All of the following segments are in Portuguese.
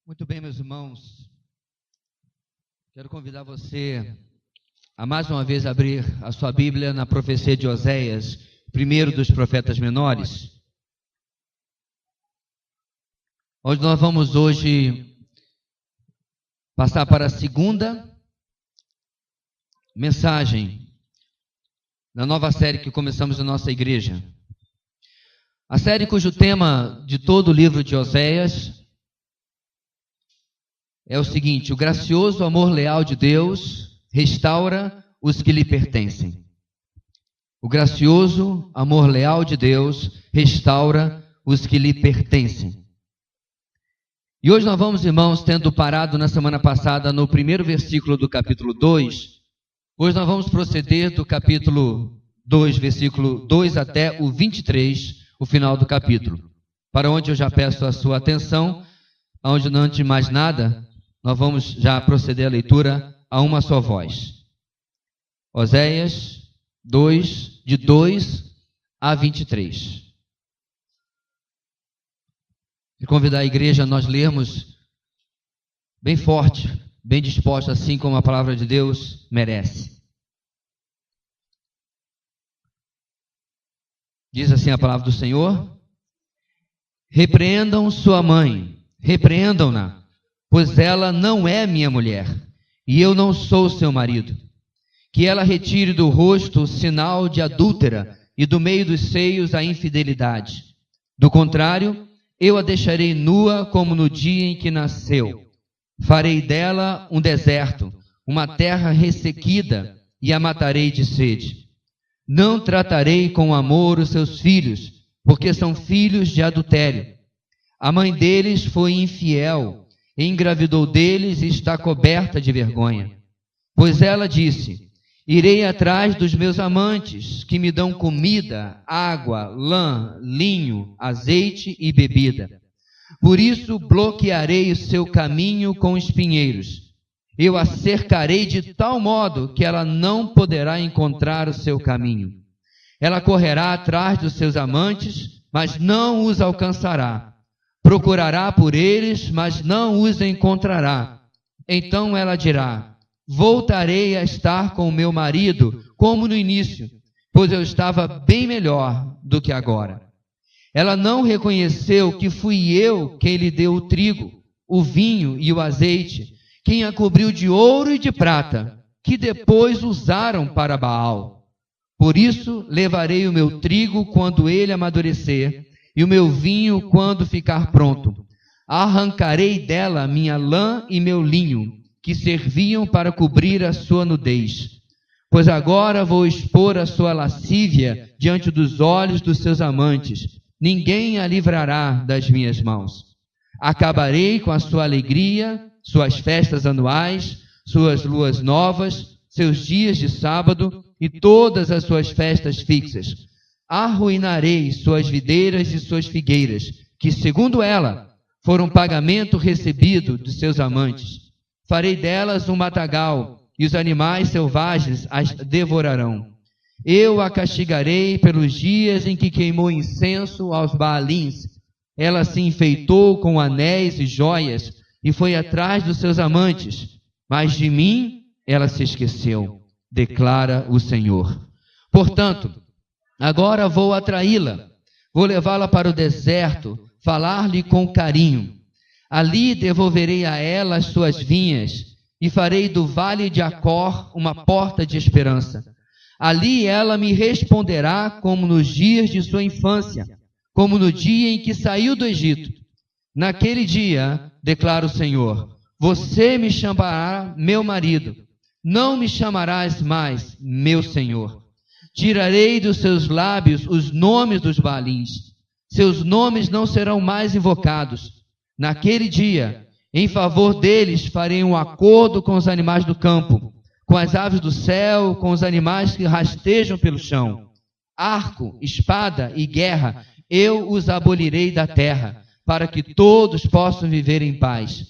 Muito bem, meus irmãos, quero convidar você a mais uma vez abrir a sua Bíblia na profecia de Oséias, primeiro dos profetas menores, onde nós vamos hoje passar para a segunda mensagem da nova série que começamos na nossa igreja. A série cujo tema de todo o livro de Oséias é o seguinte: o gracioso amor leal de Deus restaura os que lhe pertencem. O gracioso amor leal de Deus restaura os que lhe pertencem. E hoje nós vamos, irmãos, tendo parado na semana passada no primeiro versículo do capítulo 2, hoje nós vamos proceder do capítulo 2, versículo 2 até o 23, o final do capítulo, para onde eu já peço a sua atenção, onde não antes de mais nada, nós vamos já proceder à leitura a uma só voz. Oséias 2, de 2 a 23. E convidar a igreja a nós lermos bem forte, bem disposto, assim como a palavra de Deus merece. Diz assim a palavra do Senhor: repreendam sua mãe, repreendam-na, pois ela não é minha mulher, e eu não sou seu marido. Que ela retire do rosto o sinal de adúltera, e do meio dos seios a infidelidade. Do contrário, eu a deixarei nua como no dia em que nasceu. Farei dela um deserto, uma terra ressequida, e a matarei de sede. Não tratarei com amor os seus filhos, porque são filhos de adultério. A mãe deles foi infiel, engravidou deles e está coberta de vergonha. Pois ela disse: irei atrás dos meus amantes, que me dão comida, água, lã, linho, azeite e bebida. Por isso bloquearei o seu caminho com espinheiros. Eu a cercarei de tal modo que ela não poderá encontrar o seu caminho. Ela correrá atrás dos seus amantes, mas não os alcançará. Procurará por eles, mas não os encontrará. Então ela dirá: voltarei a estar com o meu marido, como no início, pois eu estava bem melhor do que agora. Ela não reconheceu que fui eu quem lhe deu o trigo, o vinho e o azeite, quem a cobriu de ouro e de prata, que depois usaram para Baal. Por isso levarei o meu trigo quando ele amadurecer, e o meu vinho quando ficar pronto. Arrancarei dela minha lã e meu linho, que serviam para cobrir a sua nudez. Pois agora vou expor a sua lascívia diante dos olhos dos seus amantes. Ninguém a livrará das minhas mãos. Acabarei com a sua alegria, suas festas anuais, suas luas novas, seus dias de sábado e todas as suas festas fixas. Arruinarei suas videiras e suas figueiras, que, segundo ela, foram pagamento recebido dos seus amantes. Farei delas um matagal, e os animais selvagens as devorarão. Eu a castigarei pelos dias em que queimou incenso aos Baalins. Ela se enfeitou com anéis e joias, e foi atrás dos seus amantes, mas de mim ela se esqueceu, declara o Senhor. Portanto, agora vou atraí-la, vou levá-la para o deserto, falar-lhe com carinho. Ali devolverei a ela as suas vinhas, e farei do vale de Acor uma porta de esperança. Ali ela me responderá como nos dias de sua infância, como no dia em que saiu do Egito. Naquele dia, declara o Senhor, você me chamará meu marido, não me chamarás mais meu Senhor. Tirarei dos seus lábios os nomes dos Baalins, seus nomes não serão mais invocados. Naquele dia, em favor deles farei um acordo com os animais do campo, com as aves do céu, com os animais que rastejam pelo chão. Arco, espada e guerra, eu os abolirei da terra, para que todos possam viver em paz.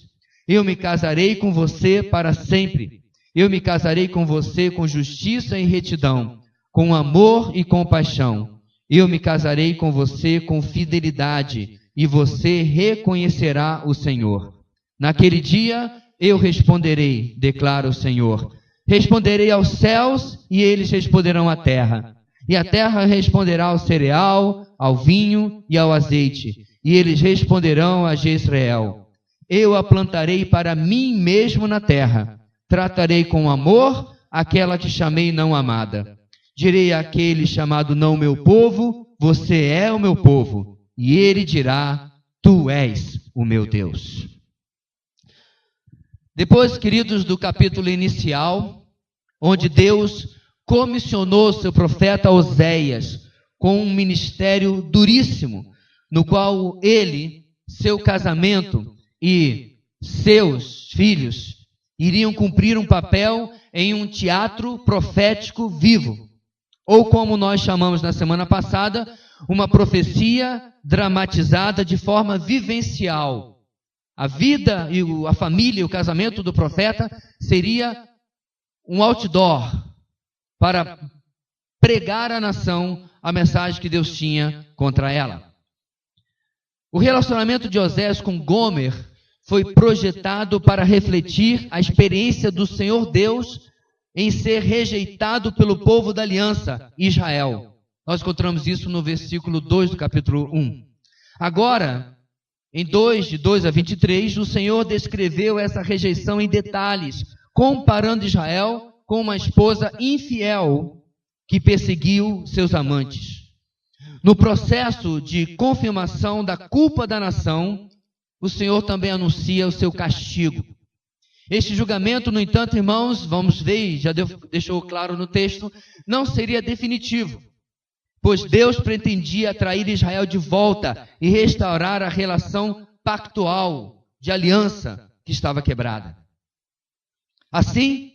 Eu me casarei com você para sempre. Eu me casarei com você com justiça e retidão, com amor e compaixão. Eu me casarei com você com fidelidade, e você reconhecerá o Senhor. Naquele dia eu responderei, declara o Senhor. Responderei aos céus e eles responderão à terra. E a terra responderá ao cereal, ao vinho e ao azeite. E eles responderão a Jezreel. Eu a plantarei para mim mesmo na terra. Tratarei com amor aquela que chamei não amada. Direi àquele chamado não meu povo, você é o meu povo. E ele dirá, tu és o meu Deus. Depois, queridos, do capítulo inicial, onde Deus comissionou seu profeta Oséias com um ministério duríssimo, no qual ele, seu casamento e seus filhos iriam cumprir um papel em um teatro profético vivo, ou como nós chamamos na semana passada, uma profecia dramatizada de forma vivencial. A vida e a família e o casamento do profeta seria um outdoor para pregar à nação a mensagem que Deus tinha contra ela. O relacionamento de Oséias com Gomer foi projetado para refletir a experiência do Senhor Deus em ser rejeitado pelo povo da aliança, Israel. Nós encontramos isso no versículo 2 do capítulo 1. Agora, em 2, de 2 a 23, o Senhor descreveu essa rejeição em detalhes, comparando Israel com uma esposa infiel que perseguiu seus amantes. No processo de confirmação da culpa da nação, o Senhor também anuncia o seu castigo. Este julgamento, no entanto, irmãos, vamos ver, já deixou claro no texto, não seria definitivo, pois Deus pretendia atrair Israel de volta e restaurar a relação pactual de aliança que estava quebrada. Assim,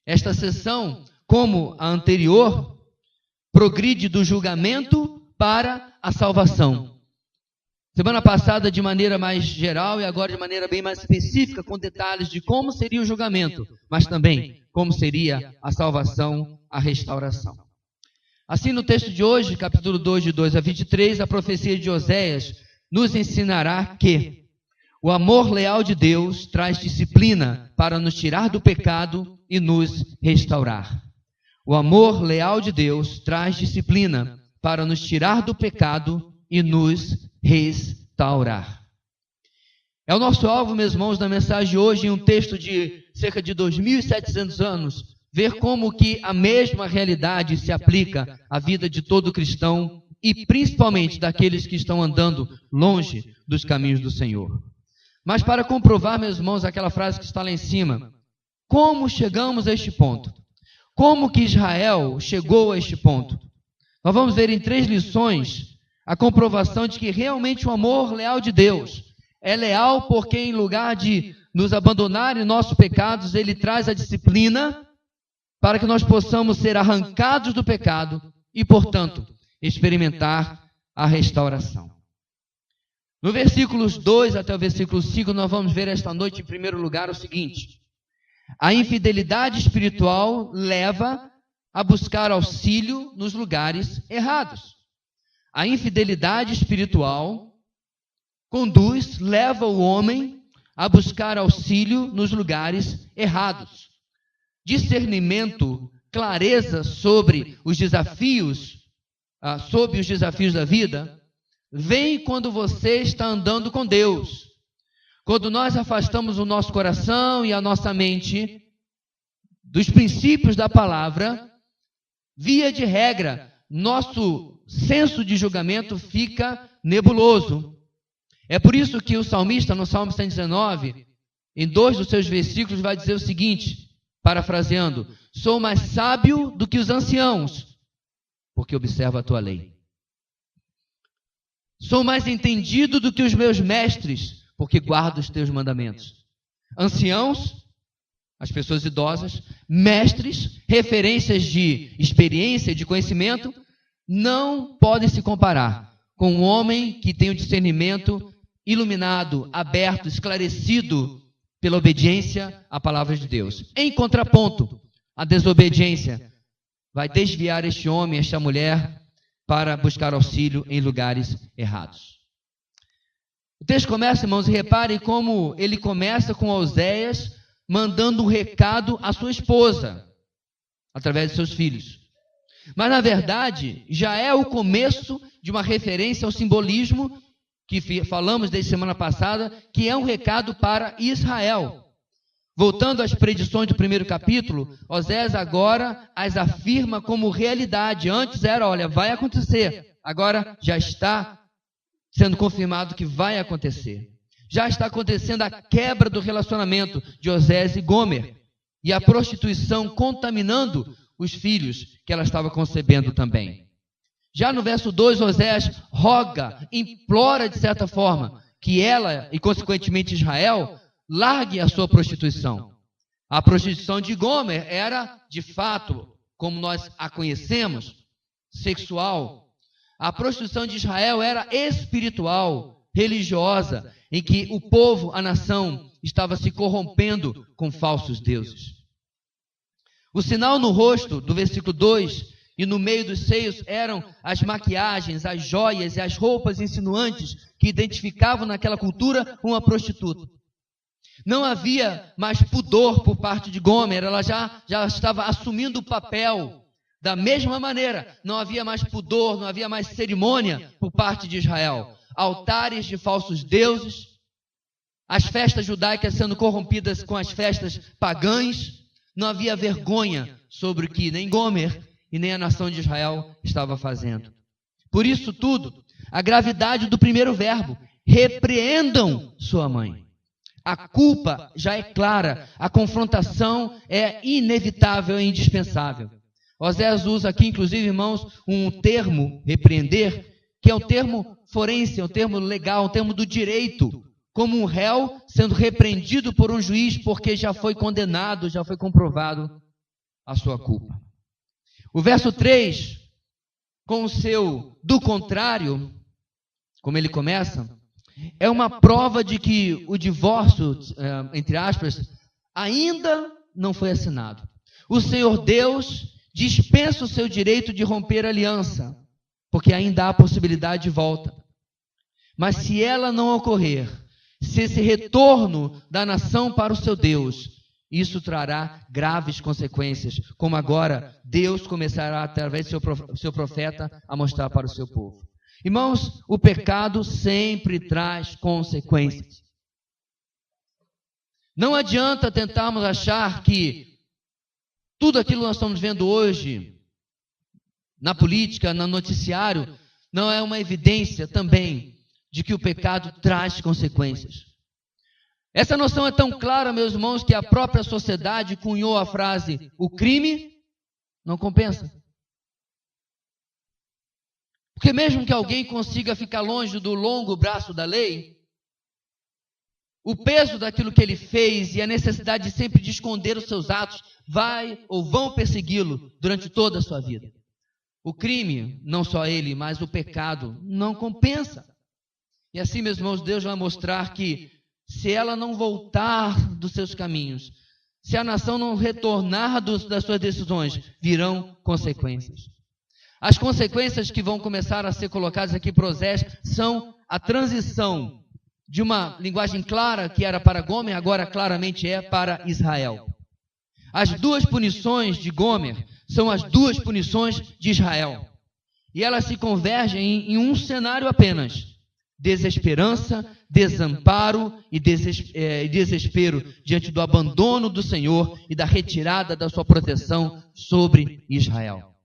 esta sessão, como a anterior, progride do julgamento para a salvação. Semana passada de maneira mais geral e agora de maneira bem mais específica, com detalhes de como seria o julgamento, mas também como seria a salvação, a restauração. Assim, no texto de hoje, capítulo 2, de 2 a 23, a profecia de Oséias nos ensinará que o amor leal de Deus traz disciplina para nos tirar do pecado e nos restaurar. O amor leal de Deus traz disciplina para nos tirar do pecado e nos restaurar. É o nosso alvo, meus irmãos, da mensagem de hoje, em um texto de cerca de 2.700 anos, ver como que a mesma realidade se aplica à vida de todo cristão e principalmente daqueles que estão andando longe dos caminhos do Senhor. Mas para comprovar, meus irmãos, aquela frase que está lá em cima, como chegamos a este ponto? Como que Israel chegou a este ponto? Nós vamos ver em 3 lições a comprovação de que realmente o amor leal de Deus é leal porque em lugar de nos abandonar em nossos pecados, Ele traz a disciplina para que nós possamos ser arrancados do pecado e, portanto, experimentar a restauração. No versículos 2 até o versículo 5, nós vamos ver esta noite, em primeiro lugar, o seguinte: a infidelidade espiritual leva a buscar auxílio nos lugares errados. A infidelidade espiritual leva o homem a buscar auxílio nos lugares errados. Discernimento, clareza sobre os desafios da vida, vem quando você está andando com Deus. Quando nós afastamos o nosso coração e a nossa mente dos princípios da palavra, via de regra, nosso senso de julgamento fica nebuloso. É por isso que o salmista, no Salmo 119, em 2 dos seus versículos, vai dizer o seguinte, parafraseando: sou mais sábio do que os anciãos, porque observo a tua lei. Sou mais entendido do que os meus mestres, porque guardo os teus mandamentos. Anciãos, as pessoas idosas, mestres, referências de experiência, de conhecimento, não podem se comparar com um homem que tem o discernimento iluminado, aberto, esclarecido pela obediência à palavra de Deus. Em contraponto, a desobediência vai desviar este homem, esta mulher, para buscar auxílio em lugares errados. O texto começa, irmãos, e reparem como ele começa com Oséias mandando um recado à sua esposa, através de seus filhos. Mas, na verdade, já é o começo de uma referência ao simbolismo que falamos desde semana passada, que é um recado para Israel. Voltando às predições do primeiro capítulo, Oséias agora as afirma como realidade. Antes era, olha, vai acontecer. Agora já está sendo confirmado que vai acontecer. Já está acontecendo a quebra do relacionamento de Oséias e Gomer. E a prostituição contaminando os filhos que ela estava concebendo também. Já no verso 2, Oséias roga, implora de certa forma, que ela e consequentemente Israel largue a sua prostituição. A prostituição de Gomer era, de fato, como nós a conhecemos, sexual. A prostituição de Israel era espiritual, religiosa, em que o povo, a nação, estava se corrompendo com falsos deuses. O sinal no rosto, do versículo 2, e no meio dos seios eram as maquiagens, as joias e as roupas insinuantes que identificavam naquela cultura uma prostituta. Não havia mais pudor por parte de Gomer, ela já estava assumindo o papel. Da mesma maneira, não havia mais pudor, não havia mais cerimônia por parte de Israel. Altares de falsos deuses, as festas judaicas sendo corrompidas com as festas pagãs, não havia vergonha sobre o que nem Gomer e nem a nação de Israel estava fazendo. Por isso tudo, a gravidade do primeiro verbo, repreendam sua mãe. A culpa já é clara, a confrontação é inevitável e indispensável. Oséias usa aqui, inclusive, irmãos, um termo, repreender, que é um termo forense, é um termo legal, um termo do direito, como um réu sendo repreendido por um juiz porque já foi condenado, já foi comprovado a sua culpa. O verso 3, com o seu do contrário, como ele começa, é uma prova de que o divórcio, entre aspas, ainda não foi assinado. O Senhor Deus dispensa o seu direito de romper a aliança, porque ainda há possibilidade de volta. Mas se ela não ocorrer, se esse retorno da nação para o seu Deus, isso trará graves consequências, como agora Deus começará, através do seu profeta, a mostrar para o seu povo. Irmãos, o pecado sempre traz consequências. Não adianta tentarmos achar que tudo aquilo que nós estamos vendo hoje, na política, no noticiário, não é uma evidência também de que o pecado traz consequências. Essa noção é tão clara, meus irmãos, que a própria sociedade cunhou a frase: o crime não compensa. Porque mesmo que alguém consiga ficar longe do longo braço da lei, o peso daquilo que ele fez e a necessidade de sempre de esconder os seus atos vai ou vão persegui-lo durante toda a sua vida. O crime, não só ele, mas o pecado, não compensa. E assim, meus irmãos, Deus vai mostrar que se ela não voltar dos seus caminhos, se a nação não retornar das suas decisões, virão consequências. As consequências que vão começar a ser colocadas aqui para Oséias são a transição de uma linguagem clara que era para Gomer, agora claramente é para Israel. As duas punições de Gomer são as duas punições de Israel. E elas se convergem em um cenário apenas: desesperança, desamparo e desespero diante do abandono do Senhor e da retirada da sua proteção sobre Israel.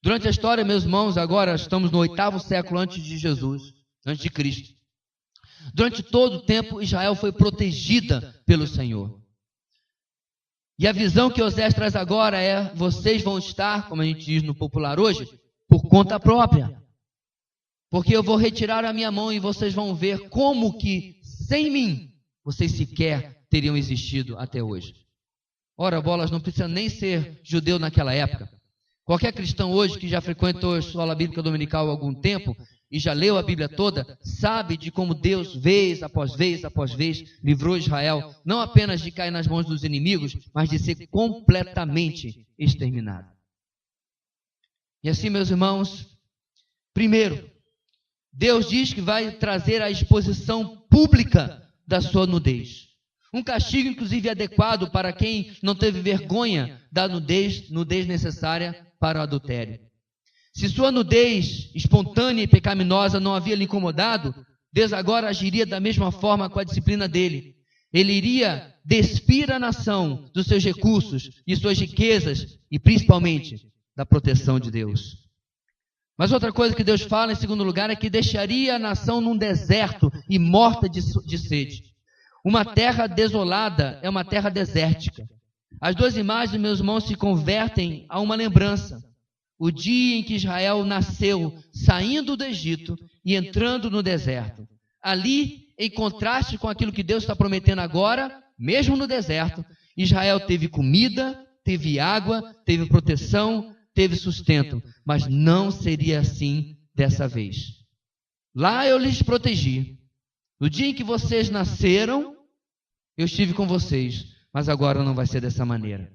Durante a história, meus irmãos, agora estamos no 8º século antes de Jesus, antes de Cristo. Durante todo o tempo, Israel foi protegida pelo Senhor. E a visão que Oséias traz agora é: vocês vão estar, como a gente diz no popular hoje, por conta própria. Porque eu vou retirar a minha mão e vocês vão ver como que, sem mim, vocês sequer teriam existido até hoje. Ora, bolas, não precisa nem ser judeu naquela época. Qualquer cristão hoje que já frequentou a escola bíblica dominical há algum tempo e já leu a Bíblia toda, sabe de como Deus, vez após vez, livrou Israel, não apenas de cair nas mãos dos inimigos, mas de ser completamente exterminado. E assim, meus irmãos, primeiro, Deus diz que vai trazer a exposição pública da sua nudez. Um castigo, inclusive, adequado para quem não teve vergonha da nudez necessária para o adultério. Se sua nudez espontânea e pecaminosa não havia lhe incomodado, Deus agora agiria da mesma forma com a disciplina dele. Ele iria despir a nação dos seus recursos, de suas riquezas e, principalmente, da proteção de Deus. Mas outra coisa que Deus fala, em segundo lugar, é que deixaria a nação num deserto e morta de sede. Uma terra desolada é uma terra desértica. As duas imagens, meus irmãos, se convertem a uma lembrança. O dia em que Israel nasceu, saindo do Egito e entrando no deserto. Ali, em contraste com aquilo que Deus está prometendo agora, mesmo no deserto, Israel teve comida, teve água, teve proteção, teve sustento, mas não seria assim dessa vez. Lá eu lhes protegi. No dia em que vocês nasceram, eu estive com vocês, mas agora não vai ser dessa maneira.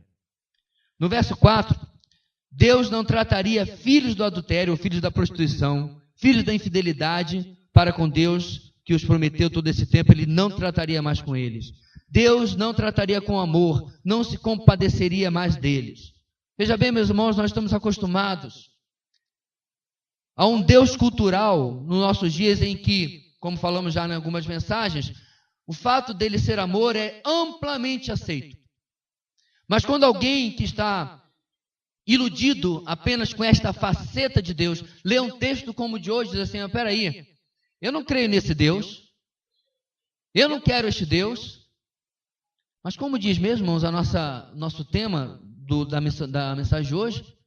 No verso 4, Deus não trataria filhos do adultério, ou filhos da prostituição, filhos da infidelidade para com Deus, que os prometeu todo esse tempo, Ele não trataria mais com eles. Deus não trataria com amor, não se compadeceria mais deles. Veja bem, meus irmãos, nós estamos acostumados a um Deus cultural nos nossos dias em que, como falamos já em algumas mensagens, o fato dele ser amor é amplamente aceito. Mas quando alguém que está iludido apenas com esta faceta de Deus, lê um texto como o de hoje, diz assim, espera aí, eu não creio nesse Deus, eu não quero este Deus, mas como diz mesmo, irmãos, nosso tema da mensagem de hoje,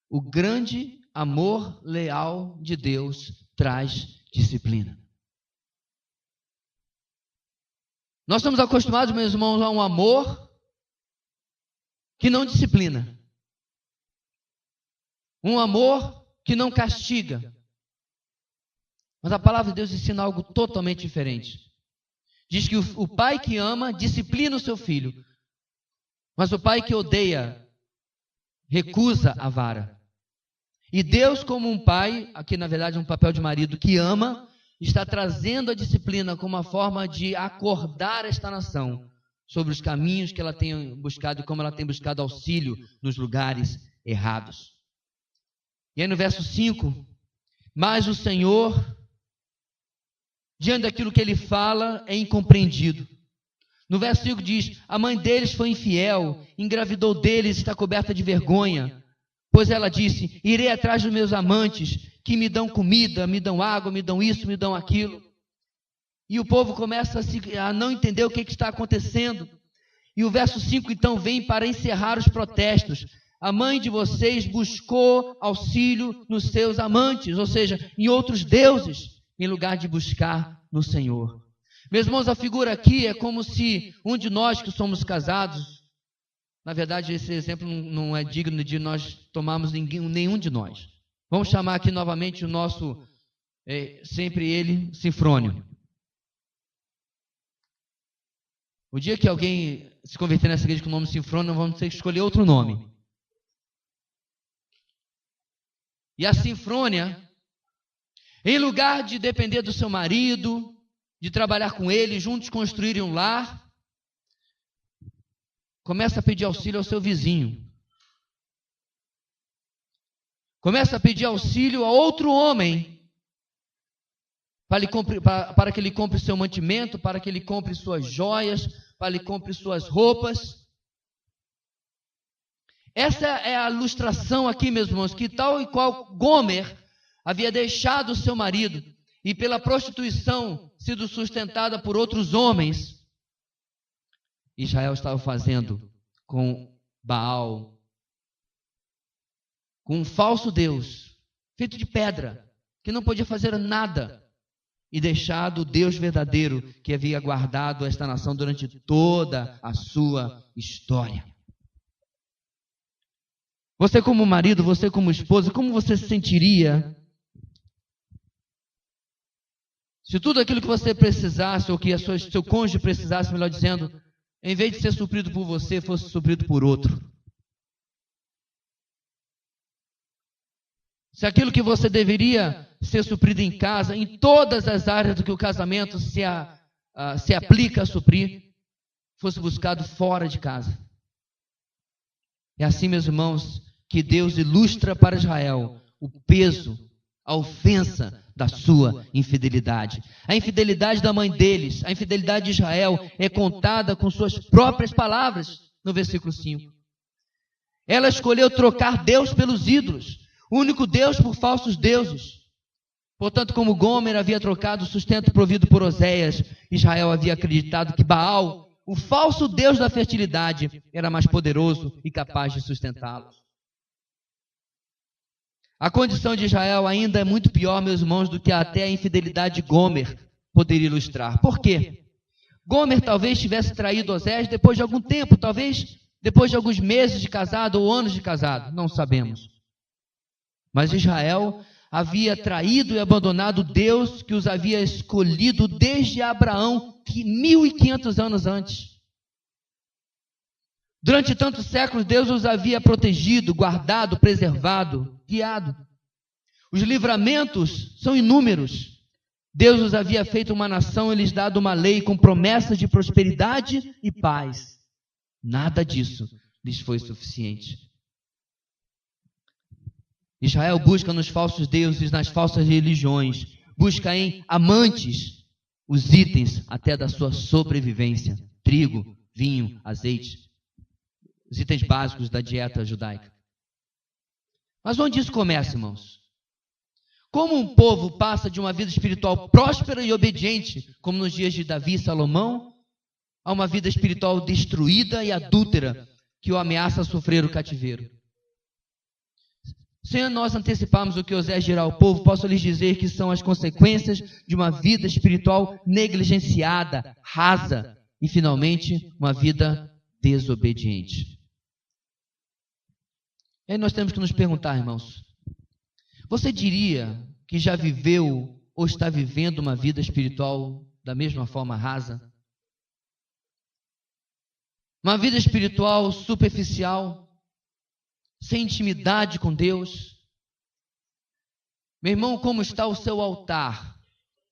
o grande amor leal de Deus traz disciplina. Nós estamos acostumados, meus irmãos, a um amor que não disciplina. Um amor que não castiga. Mas a palavra de Deus ensina algo totalmente diferente. Diz que o pai que ama disciplina o seu filho. Mas o pai que odeia recusa a vara. E Deus, como um pai, aqui na verdade é um papel de marido que ama, está trazendo a disciplina como uma forma de acordar esta nação sobre os caminhos que ela tem buscado e como ela tem buscado auxílio nos lugares errados. E aí no verso 5, mas o Senhor, diante daquilo que ele fala, é incompreendido. No verso 5 diz, a mãe deles foi infiel, engravidou deles e está coberta de vergonha. Pois ela disse, irei atrás dos meus amantes, que me dão comida, me dão água, me dão isso, me dão aquilo. E o povo começa a não entender o que está acontecendo. E o verso 5 então vem para encerrar os protestos. A mãe de vocês buscou auxílio nos seus amantes, ou seja, em outros deuses, em lugar de buscar no Senhor. Meus irmãos, a figura aqui é como se um de nós que somos casados, na verdade esse exemplo não é digno de nós tomarmos nenhum de nós. Vamos chamar aqui novamente o nosso, sempre ele, Sinfrônio. O dia que alguém se converter nessa igreja com o nome Sinfrônio, vamos ter que escolher outro nome. E a Sinfrônia, em lugar de depender do seu marido, de trabalhar com ele, juntos construírem um lar, começa a pedir auxílio ao seu vizinho. Começa a pedir auxílio a outro homem, para que ele compre seu mantimento, para que ele compre suas joias, para que ele compre suas roupas. Essa é a ilustração aqui, meus irmãos, que tal e qual Gomer havia deixado o seu marido e pela prostituição sido sustentada por outros homens, Israel estava fazendo com Baal, com um falso Deus, feito de pedra, que não podia fazer nada, e deixado o Deus verdadeiro que havia guardado esta nação durante toda a sua história. Você como marido, você como esposa, como você se sentiria se tudo aquilo que você precisasse, ou que seu cônjuge precisasse, melhor dizendo, em vez de ser suprido por você, fosse suprido por outro? Se aquilo que você deveria ser suprido em casa, em todas as áreas do que o casamento se aplica a suprir, fosse buscado fora de casa. É assim, meus irmãos, que Deus ilustra para Israel o peso, a ofensa da sua infidelidade. A infidelidade da mãe deles, a infidelidade de Israel, é contada com suas próprias palavras no versículo 5. Ela escolheu trocar Deus pelos ídolos, o único Deus por falsos deuses. Portanto, como Gomer havia trocado o sustento provido por Oséias, Israel havia acreditado que Baal, o falso deus da fertilidade, era mais poderoso e capaz de sustentá-los. A condição de Israel ainda é muito pior, meus irmãos, do que até a infidelidade de Gomer poderia ilustrar. Por quê? Gomer talvez tivesse traído Oséias depois de algum tempo, talvez depois de alguns meses de casado ou anos de casado, não sabemos. Mas Israel havia traído e abandonado Deus que os havia escolhido desde Abraão, 1.500 anos antes. Durante tantos séculos, Deus os havia protegido, guardado, preservado, guiado. Os livramentos são inúmeros. Deus os havia feito uma nação e lhes dado uma lei com promessas de prosperidade e paz. Nada disso lhes foi suficiente. Israel busca nos falsos deuses, nas falsas religiões, busca em amantes os itens até da sua sobrevivência: trigo, vinho, azeite, os itens básicos da dieta judaica. Mas onde isso começa, irmãos? Como um povo passa de uma vida espiritual próspera e obediente, como nos dias de Davi e Salomão, a uma vida espiritual destruída e adúltera que o ameaça a sofrer o cativeiro? Sem nós anteciparmos o que Oséias dirá ao povo, posso lhes dizer que são as consequências de uma vida espiritual negligenciada, rasa e, finalmente, uma vida desobediente. E aí nós temos que nos perguntar, irmãos, você diria que já viveu ou está vivendo uma vida espiritual da mesma forma rasa? Uma vida espiritual superficial, sem intimidade com Deus? Meu irmão, como está o seu altar?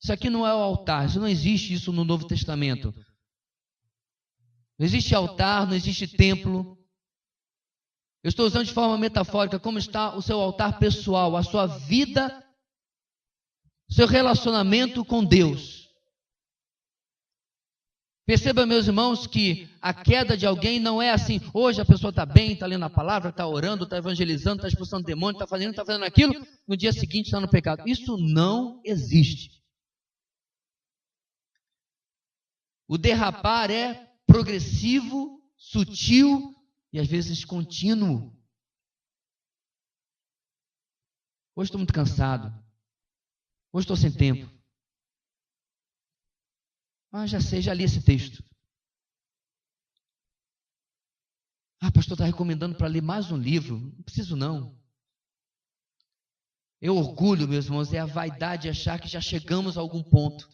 Isso aqui não é o altar, isso não existe isso no Novo Testamento. Não existe altar, não existe templo. Eu estou usando de forma metafórica como está o seu altar pessoal, a sua vida, seu relacionamento com Deus. Perceba, meus irmãos, que a queda de alguém não é assim: hoje a pessoa está bem, está lendo a palavra, está orando, está evangelizando, está expulsando demônio, está fazendo aquilo, no dia seguinte está no pecado. Isso não existe. O derrapar é progressivo, sutil e às vezes contínuo. Hoje estou muito cansado. Hoje estou sem tempo. Ah, já sei, já li esse texto. Ah, pastor está recomendando para ler mais um livro. Não preciso não. É orgulho, meus irmãos, é a vaidade de achar que já chegamos a algum ponto,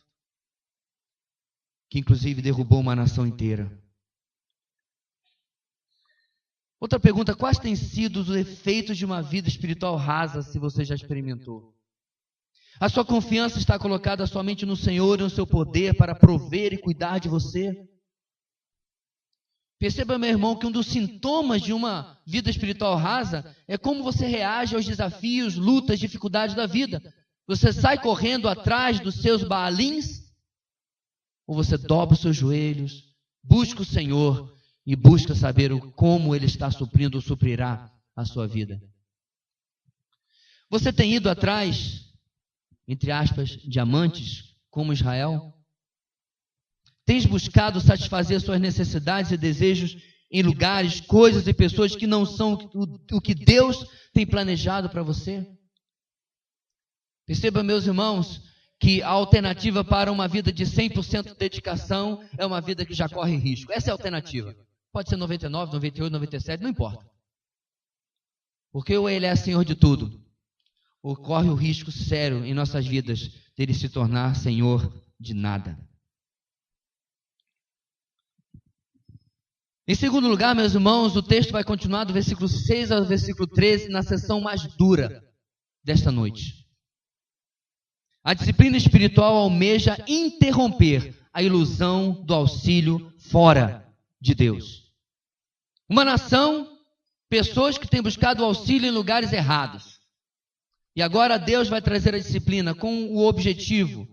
que inclusive derrubou uma nação inteira. Outra pergunta: quais têm sido os efeitos de uma vida espiritual rasa, se você já experimentou? A sua confiança está colocada somente no Senhor e no seu poder para prover e cuidar de você? Perceba, meu irmão, que um dos sintomas de uma vida espiritual rasa é como você reage aos desafios, lutas, dificuldades da vida. Você sai correndo atrás dos seus baalins? Ou você dobra os seus joelhos, busca o Senhor e busca saber como Ele está suprindo ou suprirá a sua vida? Você tem ido atrás, entre aspas, de amantes, como Israel? Tens buscado satisfazer suas necessidades e desejos em lugares, coisas e pessoas que não são o que Deus tem planejado para você? Perceba, meus irmãos, que a alternativa para uma vida de 100% de dedicação é uma vida que já corre risco. Essa é a alternativa. Pode ser 99, 98, 97, não importa. Porque ou Ele é Senhor de tudo, ou corre o risco sério em nossas vidas de Ele se tornar Senhor de nada. Em segundo lugar, meus irmãos, o texto vai continuar do versículo 6 ao versículo 13, na seção mais dura desta noite. A disciplina espiritual almeja interromper a ilusão do auxílio fora de Deus. Uma nação, pessoas que têm buscado auxílio em lugares errados. E agora Deus vai trazer a disciplina com o objetivo,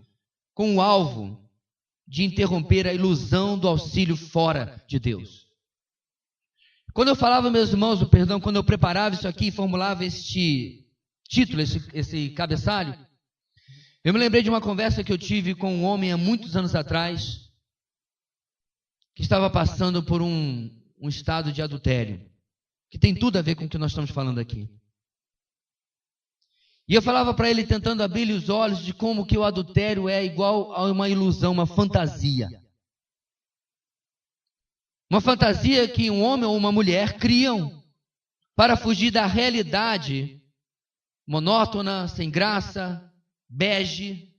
com o alvo de interromper a ilusão do auxílio fora de Deus. Quando eu falava, meus irmãos, quando eu preparava isso aqui e formulava este título, esse cabeçalho, eu me lembrei de uma conversa que eu tive com um homem há muitos anos atrás, que estava passando por um estado de adultério, que tem tudo a ver com o que nós estamos falando aqui. E eu falava para ele, tentando abrir-lhe os olhos, de como que o adultério é igual a uma ilusão, uma fantasia. Uma fantasia que um homem ou uma mulher criam para fugir da realidade monótona, sem graça, bege,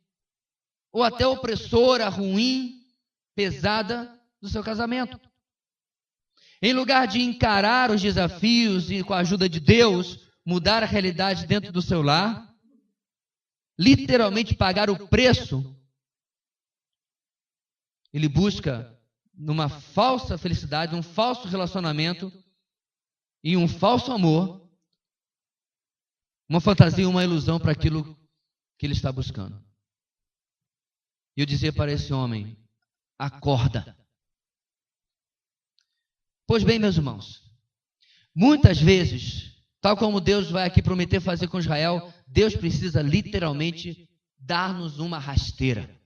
ou até opressora, ruim, pesada do seu casamento. Em lugar de encarar os desafios e, com a ajuda de Deus, mudar a realidade dentro do seu lar, literalmente pagar o preço, ele busca numa falsa felicidade, num falso relacionamento e um falso amor, uma fantasia, uma ilusão para aquilo que ele está buscando. E eu dizia para esse homem: acorda. Pois bem, meus irmãos, muitas vezes, tal como Deus vai aqui prometer fazer com Israel, Deus precisa literalmente dar-nos uma rasteira.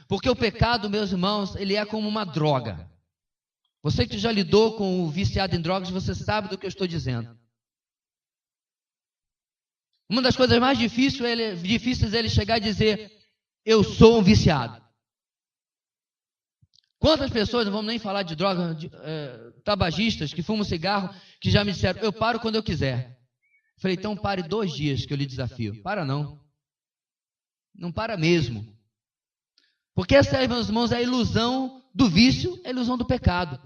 Porque o pecado, meus irmãos, ele é como uma droga. Você que já lidou com o viciado em drogas, você sabe do que eu estou dizendo. Uma das coisas mais difíceis é ele chegar e dizer: eu sou um viciado. Quantas pessoas, não vamos nem falar de droga, tabagistas que fumam cigarro, que já me disseram: eu paro quando eu quiser. Falei: então pare 2 dias que eu lhe desafio. Para não. Não para mesmo. Porque essa, meus irmãos, é a ilusão do vício, é a ilusão do pecado.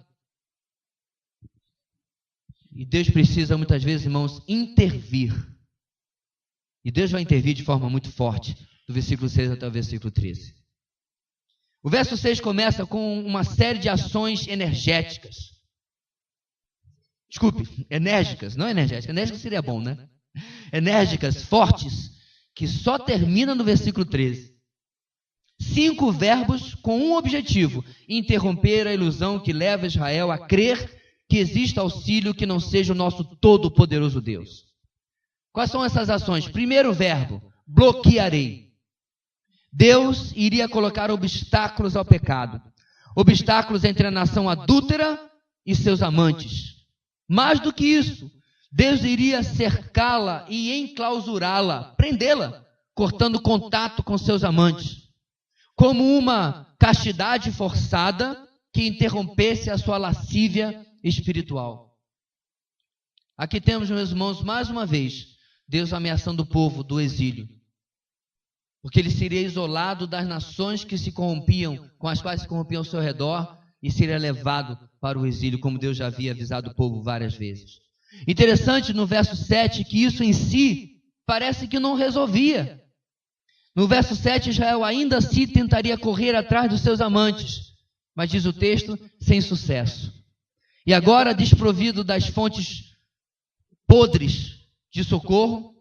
E Deus precisa, muitas vezes, irmãos, intervir. E Deus vai intervir de forma muito forte, do versículo 6 até o versículo 13. O verso 6 começa com uma série de ações enérgicas. Desculpe, enérgicas, não energéticas. Enérgicas seria bom, né? Enérgicas, fortes, que só termina no versículo 13. 5 verbos com um objetivo: interromper a ilusão que leva Israel a crer que existe auxílio que não seja o nosso todo-poderoso Deus. Quais são essas ações? Primeiro verbo: bloquearei. Deus iria colocar obstáculos ao pecado. Obstáculos entre a nação adúltera e seus amantes. Mais do que isso, Deus iria cercá-la e enclausurá-la, prendê-la, cortando contato com seus amantes, como uma castidade forçada que interrompesse a sua lascívia espiritual. Aqui temos, meus irmãos, mais uma vez, Deus ameaçando o povo do exílio, porque ele seria isolado das nações que se corrompiam, com as quais se corrompiam ao seu redor, e seria levado para o exílio, como Deus já havia avisado o povo várias vezes. Interessante no verso 7 que isso em si parece que não resolvia. No verso 7, Israel ainda assim tentaria correr atrás dos seus amantes, mas diz o texto, sem sucesso. E agora, desprovido das fontes podres de socorro,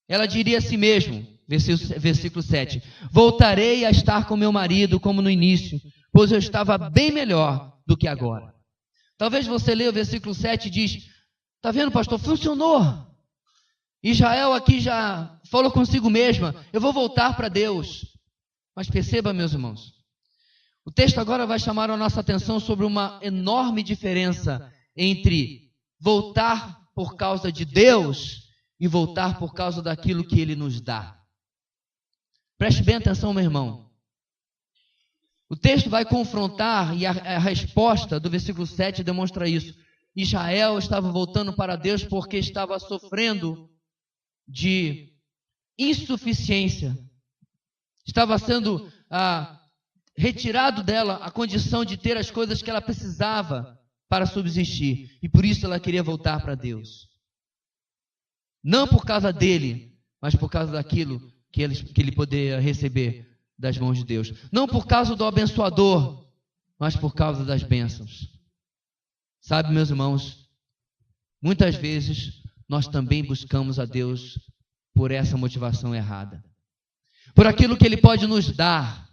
ela diria a si mesmo, versículo 7, voltarei a estar com meu marido como no início, pois eu estava bem melhor do que agora. Talvez você leia o versículo 7 e diz: está vendo, pastor, funcionou. Israel aqui já falou consigo mesma: eu vou voltar para Deus. Mas perceba, meus irmãos, o texto agora vai chamar a nossa atenção sobre uma enorme diferença entre voltar por causa de Deus e voltar por causa daquilo que Ele nos dá. Preste bem atenção, meu irmão. O texto vai confrontar, e a resposta do versículo 7 demonstra isso. Israel estava voltando para Deus porque estava sofrendo de insuficiência. Estava sendo retirado dela a condição de ter as coisas que ela precisava para subsistir. E por isso ela queria voltar para Deus. Não por causa dele, mas por causa daquilo que ele poderia receber das mãos de Deus. Não por causa do abençoador, mas por causa das bênçãos. Sabe, meus irmãos, muitas vezes nós também buscamos a Deus por essa motivação errada. Por aquilo que Ele pode nos dar,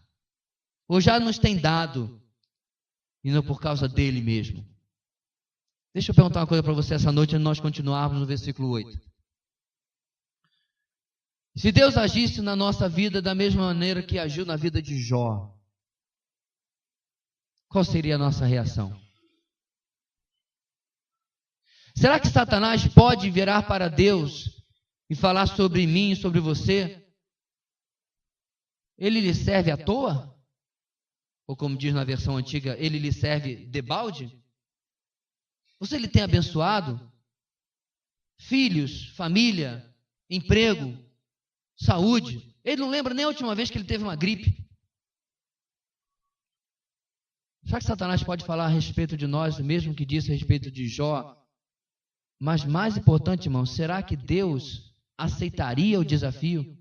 ou já nos tem dado, e não por causa dEle mesmo. Deixa eu perguntar uma coisa para você essa noite, antes de nós continuarmos no versículo 8. Se Deus agisse na nossa vida da mesma maneira que agiu na vida de Jó, qual seria a nossa reação? Será que Satanás pode virar para Deus e falar sobre mim e sobre você? Ele lhe serve à toa? Ou como diz na versão antiga, ele lhe serve debalde? Você lhe tem abençoado? Filhos, família, emprego, saúde. Ele não lembra nem a última vez que ele teve uma gripe. Será que Satanás pode falar a respeito de nós, mesmo que disse a respeito de Jó? Mas mais importante, irmão, será que Deus aceitaria o desafio?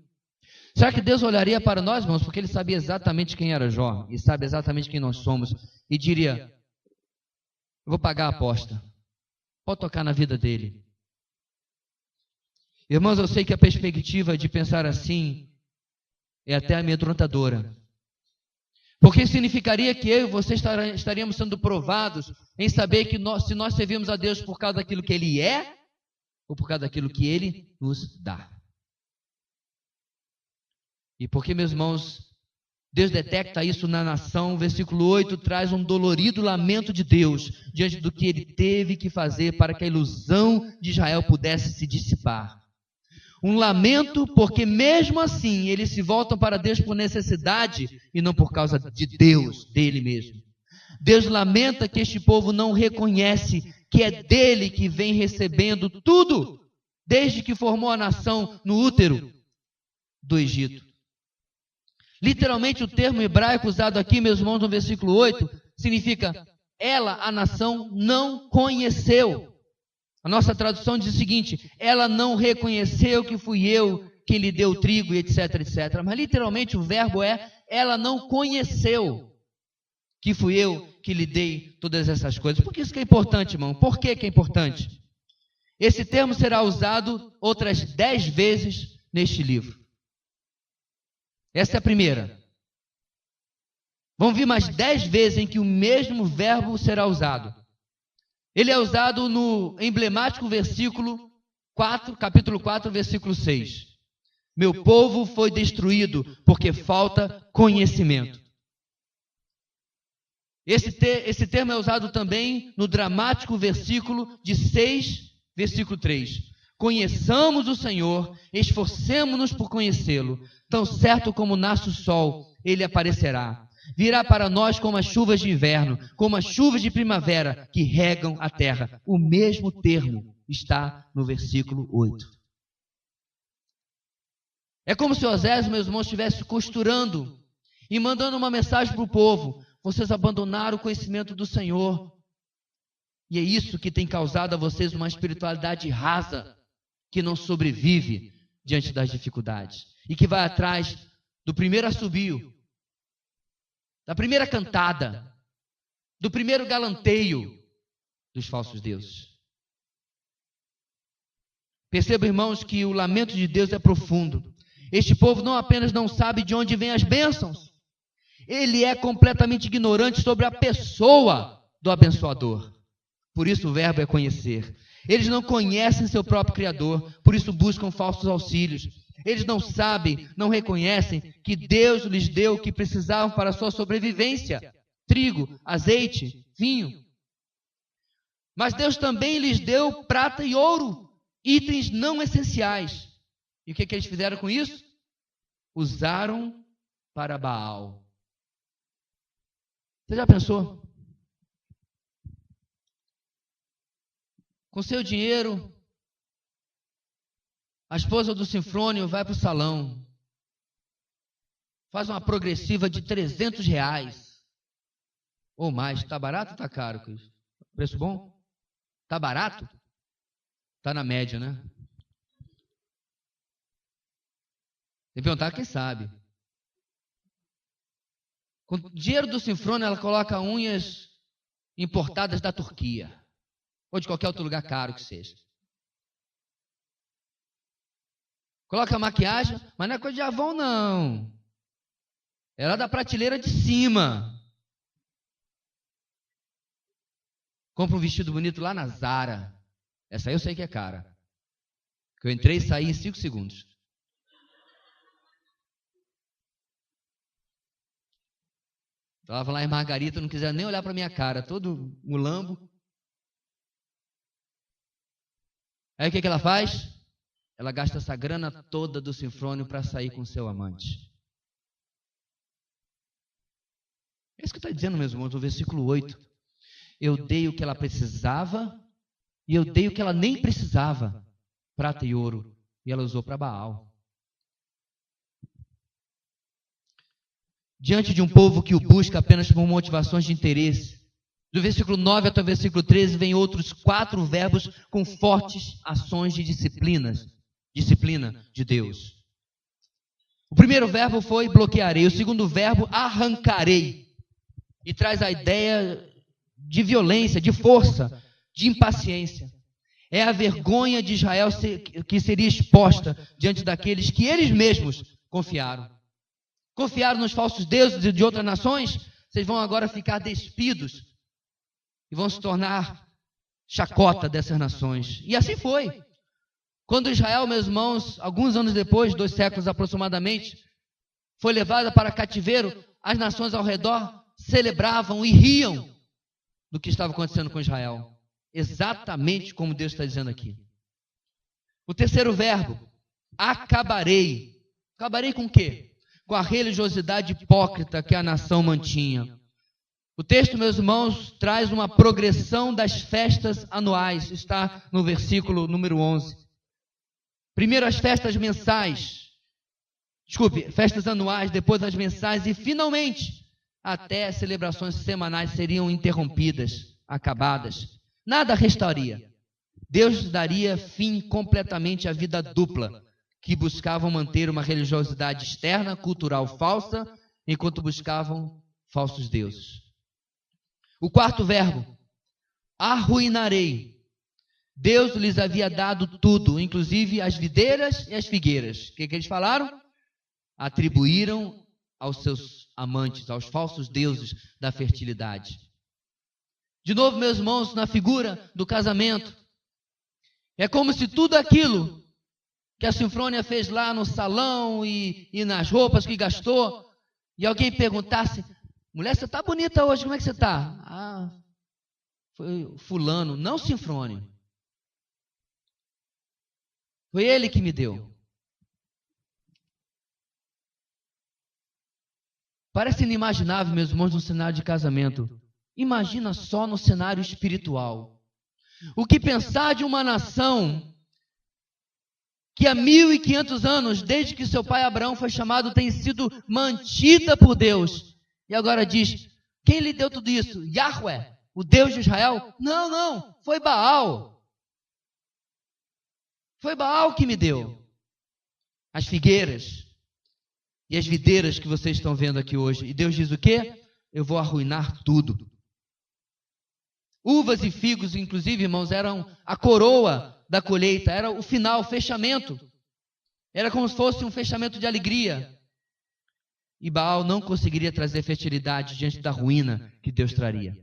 Será que Deus olharia para nós, irmãos, porque Ele sabia exatamente quem era Jó, e sabe exatamente quem nós somos, e diria, eu vou pagar a aposta, pode tocar na vida dele. Irmãos, eu sei que a perspectiva de pensar assim é até amedrontadora, porque significaria que eu e você estaríamos sendo provados em saber que se nós servimos a Deus por causa daquilo que Ele é, ou por causa daquilo que Ele nos dá. E porque, meus irmãos, Deus detecta isso na nação, o versículo 8 traz um dolorido lamento de Deus diante do que Ele teve que fazer para que a ilusão de Israel pudesse se dissipar. Um lamento porque mesmo assim eles se voltam para Deus por necessidade e não por causa de Deus, dele mesmo. Deus lamenta que este povo não reconhece que é dele que vem recebendo tudo, desde que formou a nação no útero do Egito. Literalmente o termo hebraico usado aqui, meus irmãos, no versículo 8, significa ela, a nação, não conheceu. A nossa tradução diz o seguinte, ela não reconheceu que fui eu quem lhe deu o trigo e etc, etc. Mas literalmente o verbo é, ela não conheceu que fui eu que lhe dei todas essas coisas. Por que isso que é importante, irmão? Por que é importante? Esse termo será usado outras 10 vezes neste livro. Essa é a primeira. Vão vir mais 10 vezes em que o mesmo verbo será usado. Ele é usado no emblemático versículo 4, capítulo 4, versículo 6. Meu povo foi destruído porque falta conhecimento. Esse termo é usado também no dramático versículo de 6, versículo 3. Conheçamos o Senhor, esforcemo-nos por conhecê-lo. Tão certo como nasce o sol, ele aparecerá. Virá para nós como as chuvas de inverno, como as chuvas de primavera que regam a terra. O mesmo termo está no versículo 8. É como se Osés, meus irmãos, estivesse costurando e mandando uma mensagem para o povo. Vocês abandonaram o conhecimento do Senhor. E é isso que tem causado a vocês uma espiritualidade rasa, que não sobrevive diante das dificuldades. E que vai atrás do primeiro assobio, da primeira cantada, do primeiro galanteio dos falsos deuses. Perceba, irmãos, que o lamento de Deus é profundo. Este povo não apenas não sabe de onde vêm as bênçãos, ele é completamente ignorante sobre a pessoa do abençoador. Por isso o verbo é conhecer. Eles não conhecem seu próprio Criador, por isso buscam falsos auxílios. Eles não sabem, não reconhecem que Deus lhes deu o que precisavam para a sua sobrevivência: trigo, azeite, vinho. Mas Deus também lhes deu prata e ouro, itens não essenciais. E o que eles fizeram com isso? Usaram para Baal. Você já pensou? Com seu dinheiro, a esposa do Sinfrônio vai para o salão, faz uma progressiva de R$300 ou mais. Está barato ou está caro? Preço bom? Está barato? Está na média, né? Tem que perguntar quem sabe. Com o dinheiro do Sinfrônio, ela coloca unhas importadas da Turquia. Ou de qualquer outro lugar caro que seja. Coloca maquiagem, mas não é coisa de Avon, não. Ela é da prateleira de cima. Compra um vestido bonito lá na Zara. Essa aí eu sei que é cara. Que eu entrei e saí em 5 segundos. Estava lá em Margarita, não quiser nem olhar para minha cara, todo mulambo. Aí o que ela faz? Ela gasta essa grana toda do Sinfrônio para sair com seu amante. É isso que está dizendo, meus irmãos, no versículo 8. Eu dei o que ela precisava e eu dei o que ela nem precisava, prata e ouro, e ela usou para Baal. Diante de um povo que o busca apenas por motivações de interesse, do versículo 9 até o versículo 13, vem outros 4 verbos com fortes ações de disciplina de Deus. O primeiro verbo foi bloquearei, o segundo verbo arrancarei, e traz a ideia de violência, de força, de impaciência. É a vergonha de Israel que seria exposta diante daqueles que eles mesmos confiaram. Confiaram nos falsos deuses de outras nações, vocês vão agora ficar despidos e vão se tornar chacota dessas nações. E assim foi. Quando Israel, meus irmãos, alguns anos depois, 2 séculos aproximadamente, foi levada para cativeiro, as nações ao redor celebravam e riam do que estava acontecendo com Israel. Exatamente como Deus está dizendo aqui. O terceiro verbo, acabarei. Acabarei com o quê? Com a religiosidade hipócrita que a nação mantinha. O texto, meus irmãos, traz uma progressão das festas anuais. Está no versículo número 11. Primeiro as festas mensais. Festas anuais, depois as mensais e, finalmente, até as celebrações semanais seriam interrompidas, acabadas. Nada restaria. Deus daria fim completamente à vida dupla, que buscavam manter uma religiosidade externa, cultural falsa, enquanto buscavam falsos deuses. O quarto verbo, arruinarei. Deus lhes havia dado tudo, inclusive as videiras e as figueiras. O que eles falaram? Atribuíram aos seus amantes, aos falsos deuses da fertilidade. De novo, meus irmãos, na figura do casamento, é como se tudo aquilo que a Sinfrônia fez lá no salão e nas roupas que gastou, e alguém perguntasse, mulher, você está bonita hoje, como é que você está? Ah, foi fulano, não Sinfrônio. Foi ele que me deu. Parece inimaginável, meus irmãos, no cenário de casamento. Imagina só no cenário espiritual. O que pensar de uma nação que há 1.500 anos, desde que seu pai Abraão foi chamado, tem sido mantida por Deus. E agora diz, quem lhe deu tudo isso? Yahweh, o Deus de Israel? Não, foi Baal. Foi Baal que me deu. As figueiras e as videiras que vocês estão vendo aqui hoje. E Deus diz o quê? Eu vou arruinar tudo. Uvas e figos, inclusive, irmãos, eram a coroa da colheita, era o final, o fechamento. Era como se fosse um fechamento de alegria. E Baal não conseguiria trazer fertilidade diante da ruína que Deus traria.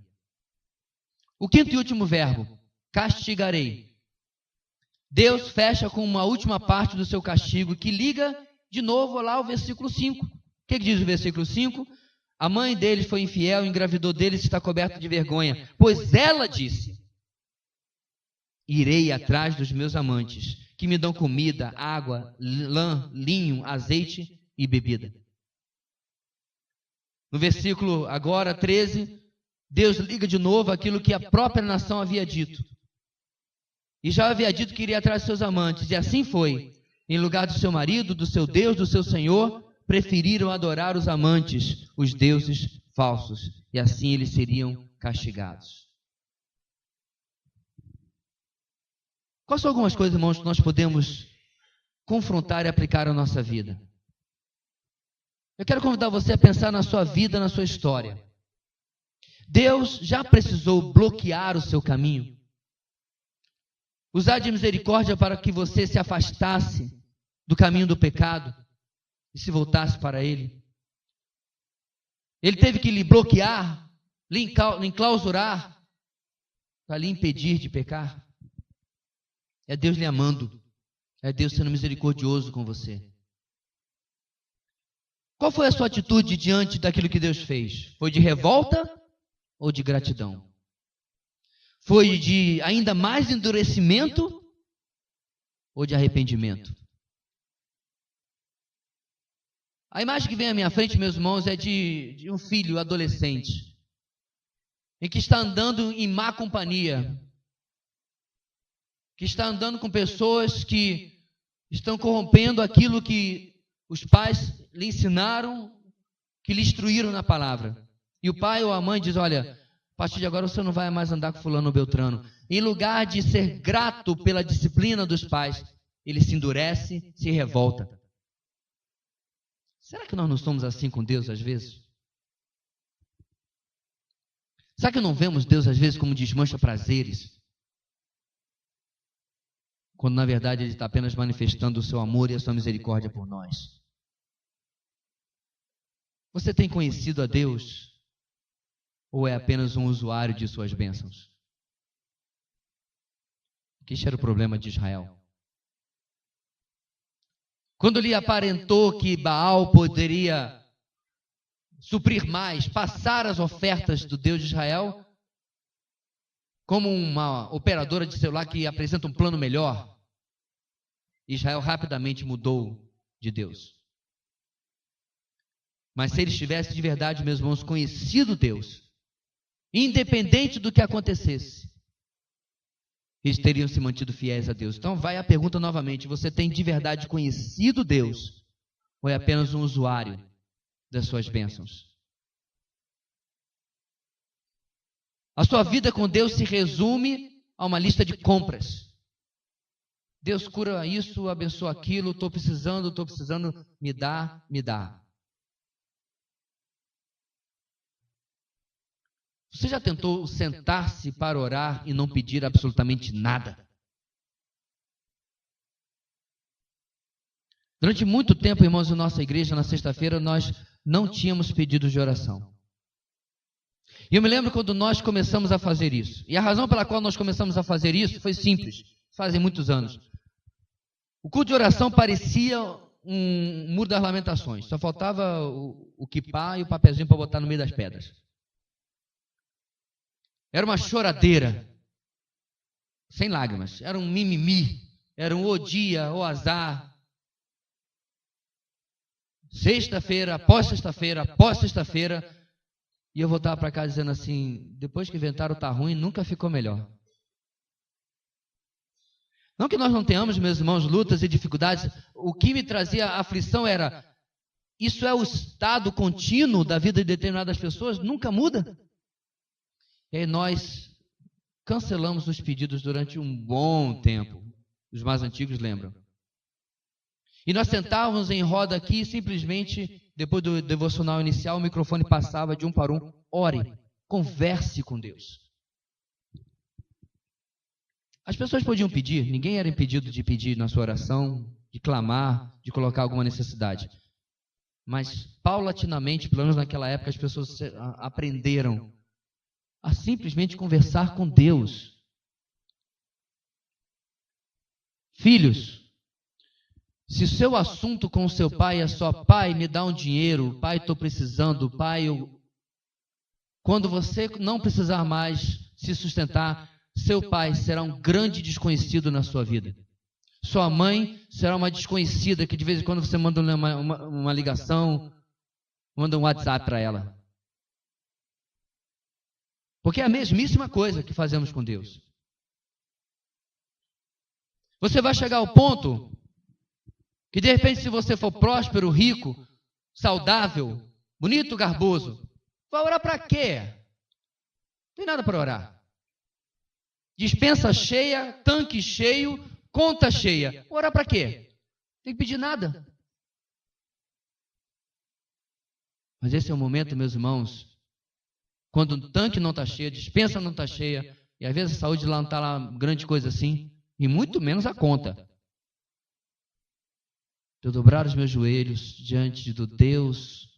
O quinto e último verbo, castigarei. Deus fecha com uma última parte do seu castigo, que liga de novo lá o versículo 5. O que diz o versículo 5? A mãe dele foi infiel, engravidou dele e está coberta de vergonha, pois ela disse, irei atrás dos meus amantes, que me dão comida, água, lã, linho, azeite e bebida. No versículo agora 13, Deus liga de novo aquilo que a própria nação havia dito. E já havia dito que iria atrás dos seus amantes, e assim foi. Em lugar do seu marido, do seu Deus, do seu Senhor, preferiram adorar os amantes, os deuses falsos, e assim eles seriam castigados. Quais são algumas coisas, irmãos, que nós podemos confrontar e aplicar à nossa vida? Eu quero convidar você a pensar na sua vida, na sua história. Deus já precisou bloquear o seu caminho? Usar de misericórdia para que você se afastasse do caminho do pecado e se voltasse para Ele? Ele teve que lhe bloquear, lhe enclausurar, para lhe impedir de pecar? É Deus lhe amando, é Deus sendo misericordioso com você. Qual foi a sua atitude diante daquilo que Deus fez? Foi de revolta ou de gratidão? Foi de ainda mais endurecimento ou de arrependimento? A imagem que vem à minha frente, meus irmãos, é de um filho adolescente, em que está andando em má companhia, que está andando com pessoas que estão corrompendo aquilo que os pais lhe ensinaram, que lhe instruíram na palavra. E o pai ou a mãe diz: olha, a partir de agora você não vai mais andar com fulano ou beltrano. Em lugar de ser grato pela disciplina dos pais, ele se endurece, se revolta. Será que nós não somos assim com Deus às vezes? Será que não vemos Deus às vezes como desmancha prazeres? Quando na verdade Ele está apenas manifestando o seu amor e a sua misericórdia por nós. Você tem conhecido a Deus? Ou é apenas um usuário de suas bênçãos? Porque este era o problema de Israel. Quando lhe aparentou que Baal poderia suprir mais, passar as ofertas do Deus de Israel, como uma operadora de celular que apresenta um plano melhor, Israel rapidamente mudou de Deus. Mas se eles tivessem de verdade, meus irmãos, conhecido Deus, independente do que acontecesse, eles teriam se mantido fiéis a Deus. Então vai a pergunta novamente: você tem de verdade conhecido Deus? Ou é apenas um usuário das suas bênçãos? A sua vida com Deus se resume a uma lista de compras. Deus cura isso, abençoa aquilo, estou precisando, me dá, me dá. Você já tentou sentar-se para orar e não pedir absolutamente nada? Durante muito tempo, irmãos, em nossa igreja, na sexta-feira, nós não tínhamos pedidos de oração. E eu me lembro quando nós começamos a fazer isso. E a razão pela qual nós começamos a fazer isso foi simples, fazem muitos anos. O culto de oração parecia um muro das lamentações. Só faltava o quipá e o papelzinho para botar no meio das pedras. Era uma choradeira, sem lágrimas. Era um mimimi, era um ô dia, ô azar. Sexta-feira, após sexta-feira, após sexta-feira. E eu voltava para casa dizendo assim: depois que inventaram tá ruim, nunca ficou melhor. Não que nós não tenhamos, meus irmãos, lutas e dificuldades. O que me trazia aflição era: isso é o estado contínuo da vida de determinadas pessoas, nunca muda. E aí nós cancelamos os pedidos durante um bom tempo. Os mais antigos lembram. E nós sentávamos em roda aqui e simplesmente, depois do devocional inicial, o microfone passava de um para um. Ore, converse com Deus. As pessoas podiam pedir, ninguém era impedido de pedir na sua oração, de clamar, de colocar alguma necessidade. Mas, paulatinamente, pelo menos naquela época, as pessoas aprenderam a simplesmente conversar com Deus. Filhos, se o seu assunto com o seu pai é só: pai, me dá um dinheiro, pai, estou precisando, pai, quando você não precisar mais se sustentar, seu pai será um grande desconhecido na sua vida. Sua mãe será uma desconhecida que de vez em quando você manda uma ligação, manda um WhatsApp para ela. Porque é a mesmíssima coisa que fazemos com Deus. Você vai chegar ao ponto que de repente, se você for próspero, rico, saudável, bonito, garboso, vai orar para quê? Não tem nada para orar. Despensa cheia, tanque cheio, conta cheia. Orar para quê? Não tem que pedir nada. Mas esse é o momento, meus irmãos, quando o tanque não está cheio, a despensa não está cheia, e às vezes a saúde lá não está lá grande coisa assim, e muito menos a conta. De eu dobrar os meus joelhos diante do Deus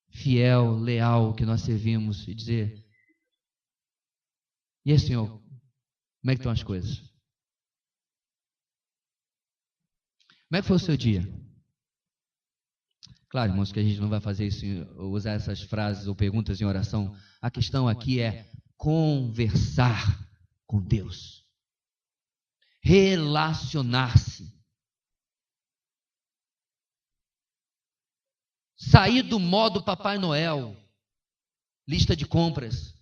fiel, leal que nós servimos e dizer: e aí, Senhor, como é que estão as coisas? Como é que foi o seu dia? Claro, irmãos, que a gente não vai fazer isso, usar essas frases ou perguntas em oração. A questão aqui é conversar com Deus. Relacionar-se. Sair do modo Papai Noel, lista de compras,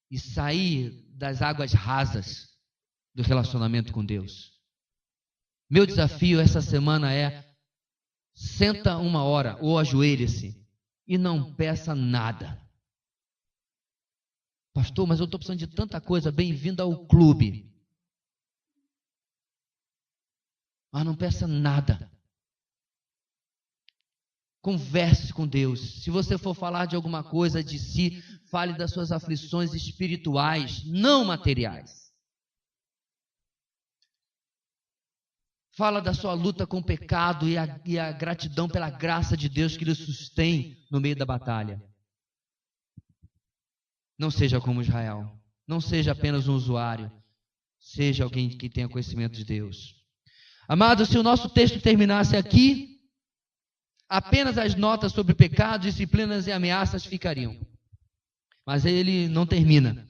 e sair das águas rasas do relacionamento com Deus. Meu desafio essa semana é: senta uma hora ou ajoelhe-se e não peça nada. Pastor, mas eu estou precisando de tanta coisa. Bem-vindo ao clube. Mas não peça nada. Converse com Deus. Se você for falar de alguma coisa de si, fale das suas aflições espirituais, não materiais. Fala da sua luta com o pecado e a gratidão pela graça de Deus que lhe sustém no meio da batalha. Não seja como Israel. Não seja apenas um usuário. Seja alguém que tenha conhecimento de Deus. Amados, se o nosso texto terminasse aqui, apenas as notas sobre pecado, disciplinas e ameaças ficariam. Mas ele não termina.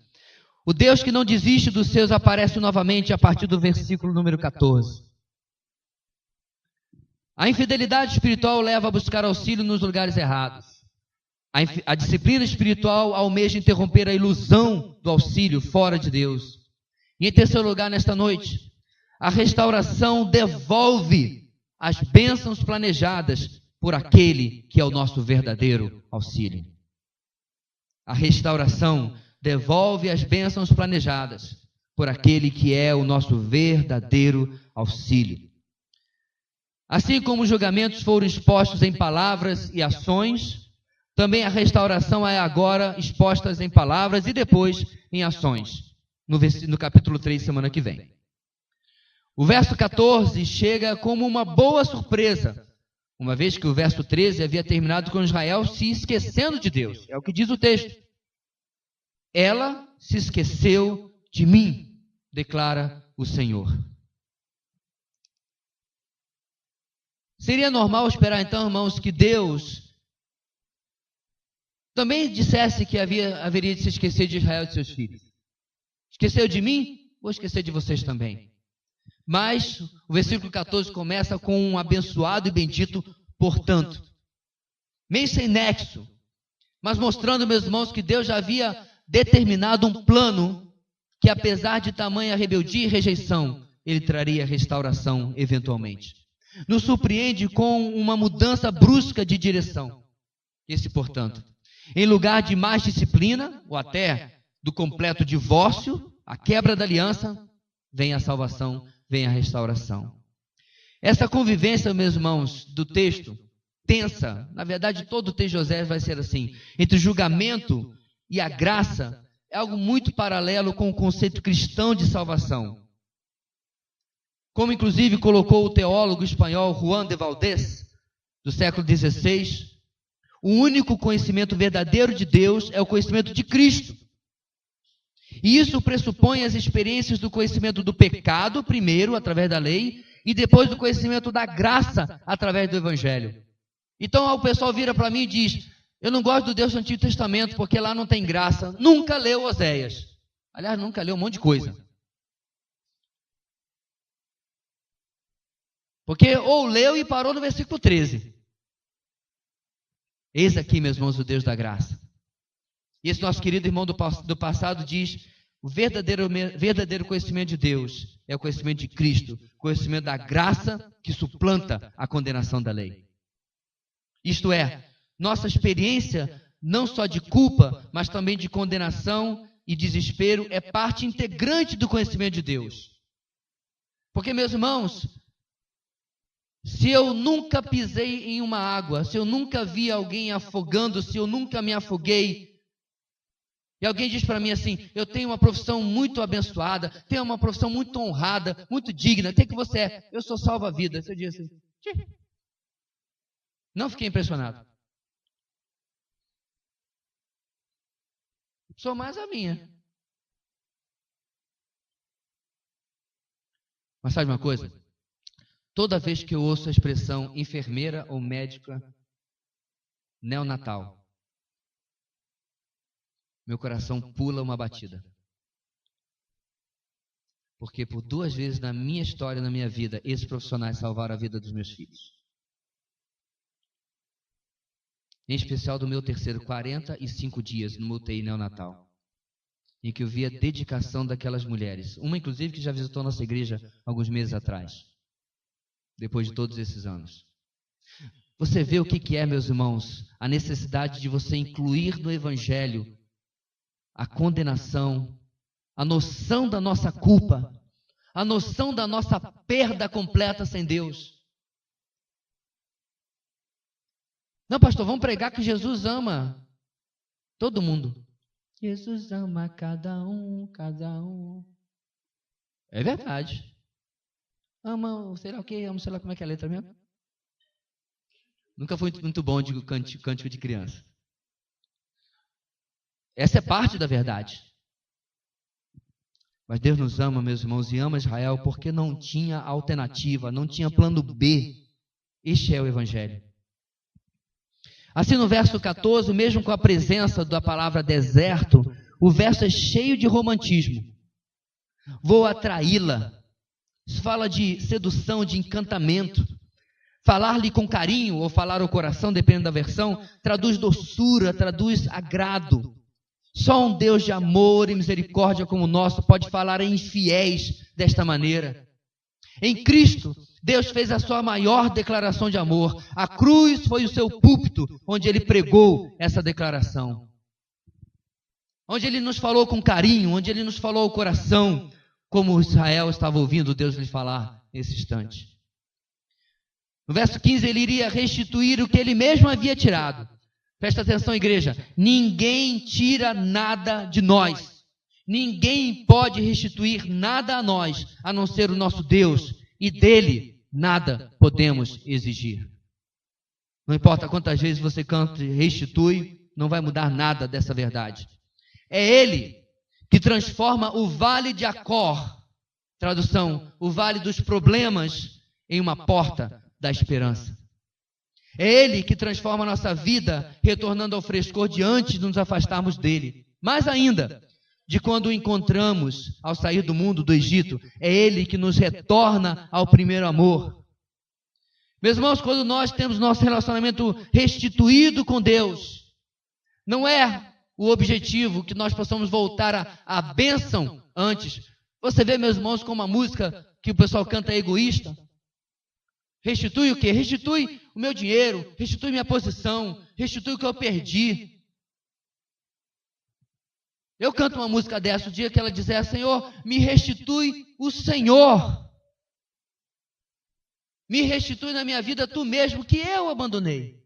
O Deus que não desiste dos seus aparece novamente a partir do versículo número 14. A infidelidade espiritual leva a buscar auxílio nos lugares errados. A disciplina espiritual almeja interromper a ilusão do auxílio fora de Deus. E em terceiro lugar, nesta noite, a restauração devolve as bênçãos planejadas por aquele que é o nosso verdadeiro auxílio. A restauração devolve as bênçãos planejadas por aquele que é o nosso verdadeiro auxílio. Assim como os julgamentos foram expostos em palavras e ações, também a restauração é agora exposta em palavras e depois em ações, no capítulo 3, semana que vem. O verso 14 chega como uma boa surpresa, uma vez que o verso 13 havia terminado com Israel se esquecendo de Deus. É o que diz o texto. Ela se esqueceu de mim, declara o Senhor. Seria normal esperar então, irmãos, que Deus também dissesse que haveria de se esquecer de Israel e de seus filhos. Esqueceu de mim? Vou esquecer de vocês também. Mas o versículo 14 começa com um abençoado e bendito, portanto. Meio sem nexo, mas mostrando, meus irmãos, que Deus já havia determinado um plano que, apesar de tamanha rebeldia e rejeição, Ele traria restauração eventualmente. Nos surpreende com uma mudança brusca de direção. Esse, portanto, em lugar de mais disciplina, ou até do completo divórcio, a quebra da aliança, vem a salvação, vem a restauração. Essa convivência, meus irmãos, do texto, tensa, na verdade todo o texto de José vai ser assim, entre o julgamento e a graça, é algo muito paralelo com o conceito cristão de salvação. Como inclusive colocou o teólogo espanhol Juan de Valdés, do século XVI, o único conhecimento verdadeiro de Deus é o conhecimento de Cristo. E isso pressupõe as experiências do conhecimento do pecado, primeiro, através da lei, e depois do conhecimento da graça, através do Evangelho. Então o pessoal vira para mim e diz: eu não gosto do Deus do Antigo Testamento, porque lá não tem graça. Nunca leu Oséias. Aliás, nunca leu um monte de coisa. Porque ou leu e parou no versículo 13. Eis aqui, meus irmãos, o Deus da graça. E esse nosso querido irmão do passado diz: o verdadeiro conhecimento de Deus é o conhecimento de Cristo, o conhecimento da graça que suplanta a condenação da lei. Isto é, nossa experiência não só de culpa, mas também de condenação e desespero é parte integrante do conhecimento de Deus. Porque, meus irmãos, Se eu nunca pisei em uma água, se eu nunca vi alguém afogando, se eu nunca me afoguei, e alguém diz para mim assim, eu tenho uma profissão muito abençoada, tenho uma profissão muito honrada, muito digna, o que você é? Eu sou salva-vidas. Eu digo assim, não fiquei impressionado. Sou mais a minha. Mas sabe uma coisa? Toda vez que eu ouço a expressão enfermeira ou médica neonatal, meu coração pula uma batida. Porque por 2 vezes na minha história, na minha vida, esses profissionais salvaram a vida dos meus filhos. Em especial do meu terceiro, 45 dias no UTI neonatal, em que eu vi a dedicação daquelas mulheres. Uma, inclusive, que já visitou nossa igreja alguns meses atrás, depois de todos esses anos. Você vê o que é, meus irmãos, a necessidade de você incluir no Evangelho a condenação, a noção da nossa culpa, a noção da nossa perda completa sem Deus. Não, pastor, vamos pregar que Jesus ama todo mundo. Jesus ama cada um, cada um. É verdade. Ama, sei lá o que, ama, sei lá como é que é a letra mesmo. Nunca foi muito bom de cântico de criança. Essa é parte da verdade. Mas Deus nos ama, meus irmãos, e ama Israel porque não tinha alternativa, não tinha plano B. Este é o Evangelho. Assim no verso 14, mesmo com a presença da palavra deserto, o verso é cheio de romantismo. Vou atraí-la. Isso fala de sedução, de encantamento. Falar-lhe com carinho, ou falar ao coração, dependendo da versão, traduz doçura, traduz agrado. Só um Deus de amor e misericórdia como o nosso pode falar a infiéis desta maneira. Em Cristo, Deus fez a sua maior declaração de amor. A cruz foi o seu púlpito, onde Ele pregou essa declaração. Onde Ele nos falou com carinho, onde Ele nos falou ao coração, como Israel estava ouvindo Deus lhe falar nesse instante. No verso 15, Ele iria restituir o que Ele mesmo havia tirado. Presta atenção, igreja. Ninguém tira nada de nós. Ninguém pode restituir nada a nós, a não ser o nosso Deus. E dele, nada podemos exigir. Não importa quantas vezes você canta e restitui, não vai mudar nada dessa verdade. É Ele que transforma o vale de Acor, tradução, o vale dos problemas, em uma porta da esperança. É Ele que transforma a nossa vida, retornando ao frescor de antes de nos afastarmos dele. Mais ainda, de quando o encontramos ao sair do mundo, do Egito, é Ele que nos retorna ao primeiro amor. Meus irmãos, quando nós temos nosso relacionamento restituído com Deus, não é o objetivo que nós possamos voltar à bênção antes. Você vê, meus irmãos, como a música que o pessoal canta é egoísta? Restitui o quê? Restitui o meu dinheiro, restitui minha posição, restitui o que eu perdi. Eu canto uma música dessa o dia que ela dizer, Senhor, me restitui o Senhor. Me restitui na minha vida tu mesmo, que eu abandonei,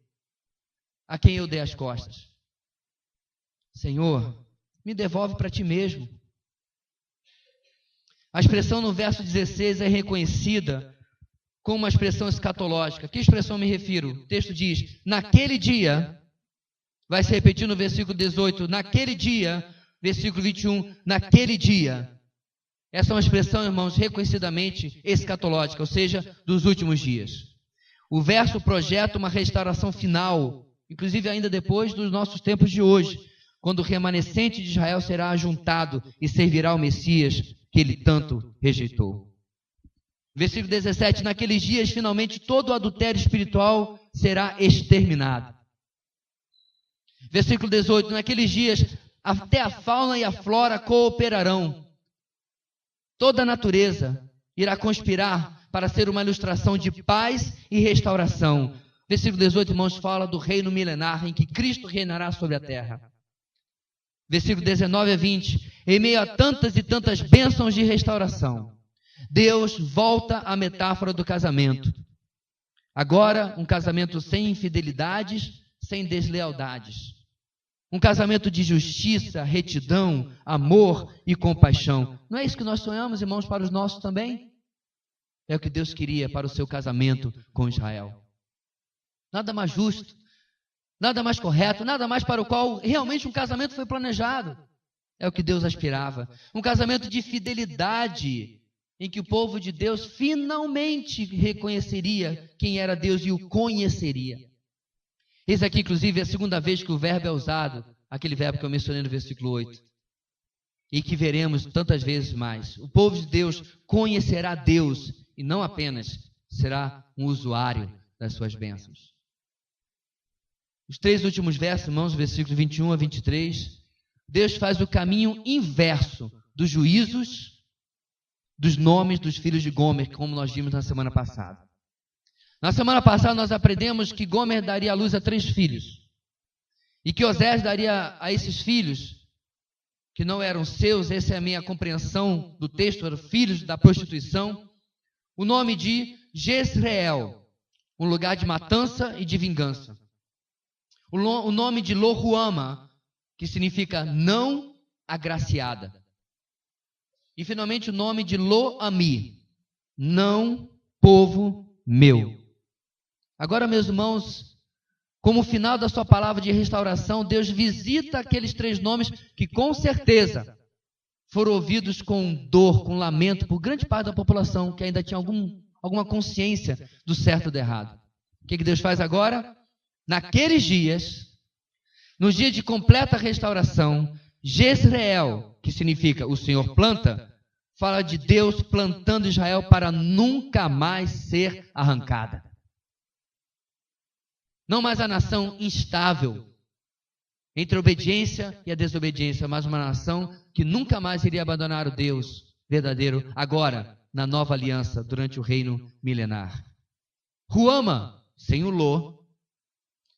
a quem eu dei as costas. Senhor, me devolve para ti mesmo. A expressão no verso 16 é reconhecida com uma expressão escatológica. Que expressão me refiro? O texto diz, naquele dia, vai se repetir no versículo 18, naquele dia, versículo 21, naquele dia. Essa é uma expressão, irmãos, reconhecidamente escatológica, ou seja, dos últimos dias. O verso projeta uma restauração final, inclusive ainda depois dos nossos tempos de hoje, quando o remanescente de Israel será ajuntado e servirá ao Messias que ele tanto rejeitou. Versículo 17, naqueles dias, finalmente, todo o adultério espiritual será exterminado. Versículo 18, naqueles dias, até a fauna e a flora cooperarão. Toda a natureza irá conspirar para ser uma ilustração de paz e restauração. Versículo 18, irmãos, fala do reino milenar em que Cristo reinará sobre a terra. Versículo 19 a 20, em meio a tantas e tantas bênçãos de restauração, Deus volta à metáfora do casamento. Agora, um casamento sem infidelidades, sem deslealdades. Um casamento de justiça, retidão, amor e compaixão. Não é isso que nós sonhamos, irmãos, para os nossos também? É o que Deus queria para o seu casamento com Israel. Nada mais justo, nada mais correto, nada mais para o qual realmente um casamento foi planejado. É o que Deus aspirava. Um casamento de fidelidade, em que o povo de Deus finalmente reconheceria quem era Deus e o conheceria. Eis aqui, inclusive, a segunda vez que o verbo é usado, aquele verbo que eu mencionei no versículo 8. E que veremos tantas vezes mais. O povo de Deus conhecerá Deus e não apenas será um usuário das suas bênçãos. Os 3 últimos versos, irmãos, versículos 21 a 23, Deus faz o caminho inverso dos juízos, dos nomes dos filhos de Gomer, como nós vimos na semana passada. Na semana passada nós aprendemos que Gomer daria à luz a 3 filhos. E que Osés daria a esses filhos, que não eram seus, essa é a minha compreensão do texto, eram filhos da prostituição, o nome de Jezreel, um lugar de matança e de vingança. O nome de Lohuama, que significa não agraciada. E finalmente o nome de Lo-Ami, não povo meu. Agora, meus irmãos, como final da sua palavra de restauração, Deus visita aqueles 3 nomes que com certeza foram ouvidos com dor, com lamento por grande parte da população que ainda tinha alguma consciência do certo e do errado. O que Deus faz agora? Naqueles dias, nos dias de completa restauração, Jezreel, que significa o Senhor planta, fala de Deus plantando Israel para nunca mais ser arrancada. Não mais a nação instável entre a obediência e a desobediência, mas uma nação que nunca mais iria abandonar o Deus verdadeiro, agora, na nova aliança, durante o reino milenar. Ruama, sem o Ló,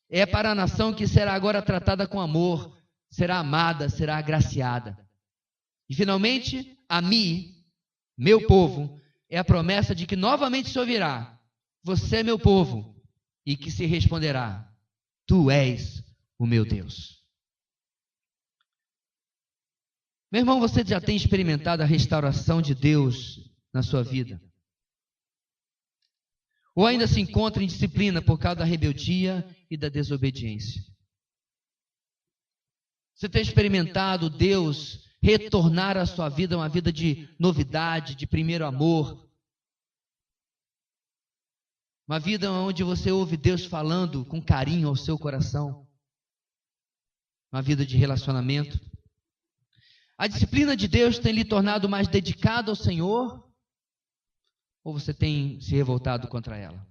é para a nação que será agora tratada com amor, será amada, será agraciada. E finalmente, Ami, meu povo, é a promessa de que novamente se ouvirá: você é meu povo, e que se responderá: tu és o meu Deus. Meu irmão, você já tem experimentado a restauração de Deus na sua vida? Ou ainda se encontra em disciplina por causa da rebeldia e da desobediência? Você tem experimentado Deus retornar à sua vida uma vida de novidade, de primeiro amor? Uma vida onde você ouve Deus falando com carinho ao seu coração? Uma vida de relacionamento? A disciplina de Deus tem lhe tornado mais dedicado ao Senhor? Ou você tem se revoltado contra ela?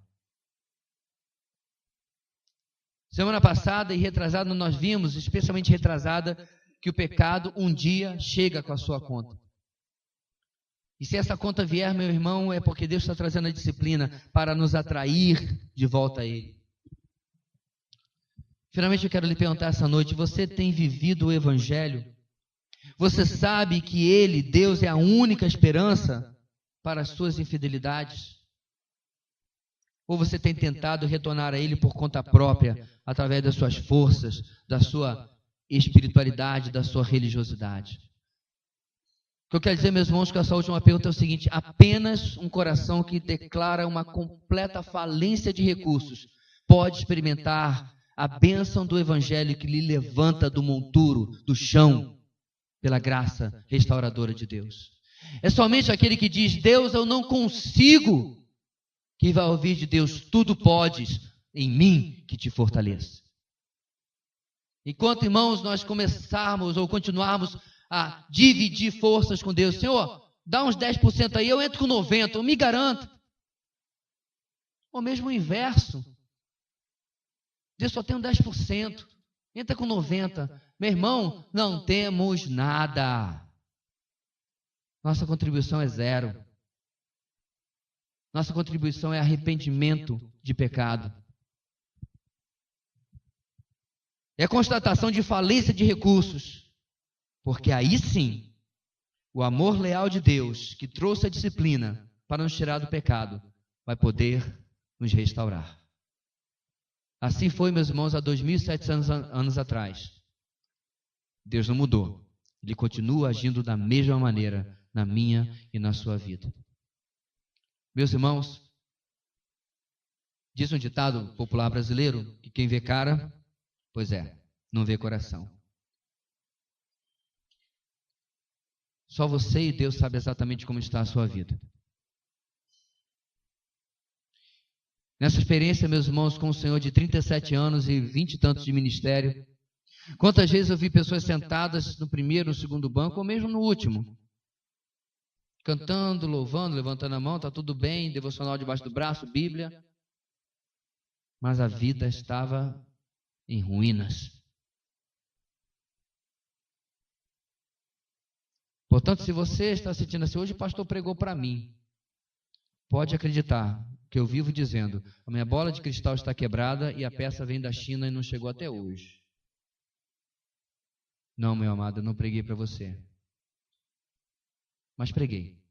Semana passada e retrasada nós vimos, especialmente retrasada, que o pecado um dia chega com a sua conta. E se essa conta vier, meu irmão, é porque Deus está trazendo a disciplina para nos atrair de volta a Ele. Finalmente eu quero lhe perguntar essa noite: você tem vivido o Evangelho? Você sabe que Ele, Deus, é a única esperança para as suas infidelidades? Ou você tem tentado retornar a Ele por conta própria, através das suas forças, da sua espiritualidade, da sua religiosidade? O que eu quero dizer, meus irmãos, com essa última pergunta é o seguinte: apenas um coração que declara uma completa falência de recursos pode experimentar a bênção do Evangelho que lhe levanta do monturo, do chão, pela graça restauradora de Deus. É somente aquele que diz: Deus, eu não consigo, que vai ouvir de Deus: tudo podes em mim que te fortaleça. Enquanto, irmãos, nós começarmos ou continuarmos a dividir forças com Deus: Senhor, dá uns 10% aí, eu entro com 90%, eu me garanto. Ou mesmo o inverso: Deus só tem um 10%, entra com 90%. Meu irmão, não temos nada. Nossa contribuição é 0. Nossa contribuição é arrependimento de pecado. É constatação de falência de recursos. Porque aí sim, o amor leal de Deus, que trouxe a disciplina para nos tirar do pecado, vai poder nos restaurar. Assim foi, meus irmãos, há 2.700 anos atrás. Deus não mudou. Ele continua agindo da mesma maneira na minha e na sua vida. Meus irmãos, diz um ditado popular brasileiro que quem vê cara, pois é, não vê coração. Só você e Deus sabem exatamente como está a sua vida. Nessa experiência, meus irmãos, com o Senhor de 37 anos e 20 e tantos de ministério, quantas vezes eu vi pessoas sentadas no primeiro, no segundo banco, ou mesmo no último, cantando, louvando, levantando a mão, está tudo bem, devocional debaixo do braço, Bíblia, mas a vida estava em ruínas. Portanto, se você está sentindo assim, hoje o pastor pregou para mim, pode acreditar que eu vivo dizendo, a minha bola de cristal está quebrada e a peça vem da China e não chegou até hoje. Não, meu amado, eu não preguei para você. Mas preguei.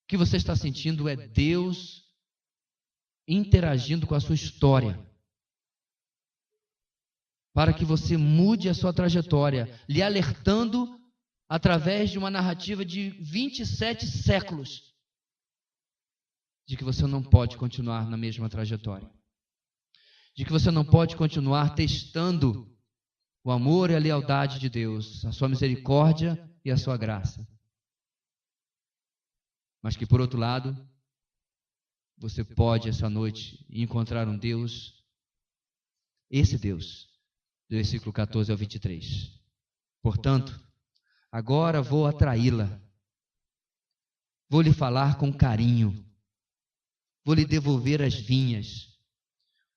O que você está sentindo é Deus interagindo com a sua história, para que você mude a sua trajetória, lhe alertando através de uma narrativa de 27 séculos, de que você não pode continuar na mesma trajetória, de que você não pode continuar testando o amor e a lealdade de Deus, a sua misericórdia e a sua graça. Mas que, por outro lado, você pode essa noite encontrar um Deus, esse Deus, do versículo 14 ao 23. Portanto, agora vou atraí-la, vou lhe falar com carinho, vou lhe devolver as vinhas,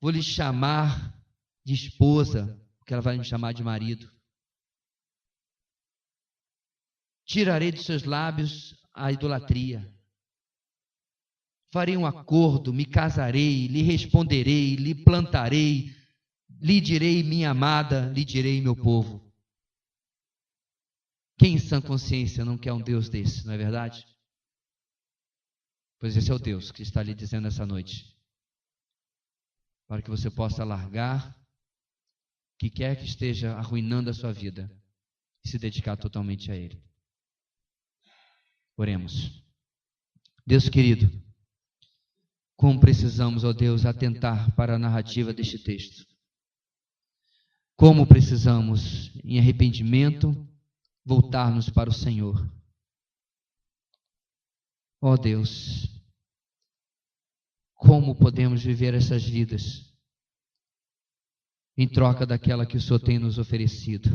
vou lhe chamar de esposa, porque ela vai me chamar de marido. Tirarei dos seus lábios a idolatria. Farei um acordo, me casarei, lhe responderei, lhe plantarei, lhe direi minha amada, lhe direi meu povo. Quem em sã consciência não quer um Deus desse, não é verdade? Pois esse é o Deus que está lhe dizendo essa noite, para que você possa largar o que quer que esteja arruinando a sua vida e se dedicar totalmente a Ele. Oremos. Deus querido, como precisamos, ó Deus, atentar para a narrativa deste texto. Como precisamos, em arrependimento, voltar-nos para o Senhor. Ó Deus, como podemos viver essas vidas em troca daquela que o Senhor tem nos oferecido?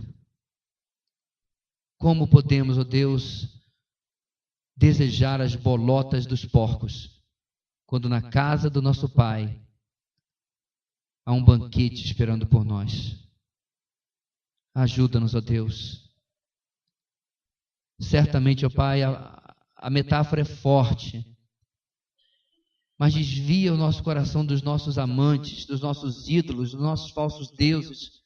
Como podemos, ó Deus, desejar as bolotas dos porcos, quando na casa do nosso Pai há um banquete esperando por nós? Ajuda-nos, ó Deus. Certamente, ó Pai, a metáfora é forte, mas desvia o nosso coração dos nossos amantes, dos nossos ídolos, dos nossos falsos deuses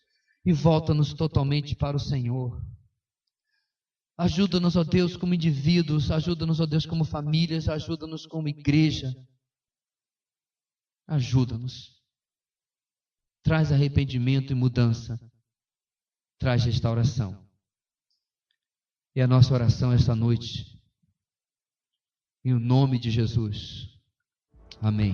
e volta-nos totalmente para o Senhor. Ajuda-nos, ó Deus, como indivíduos, ajuda-nos, ó Deus, como famílias, ajuda-nos como igreja. Ajuda-nos. Traz arrependimento e mudança. Traz restauração. E a nossa oração esta noite, em nome de Jesus. Amém.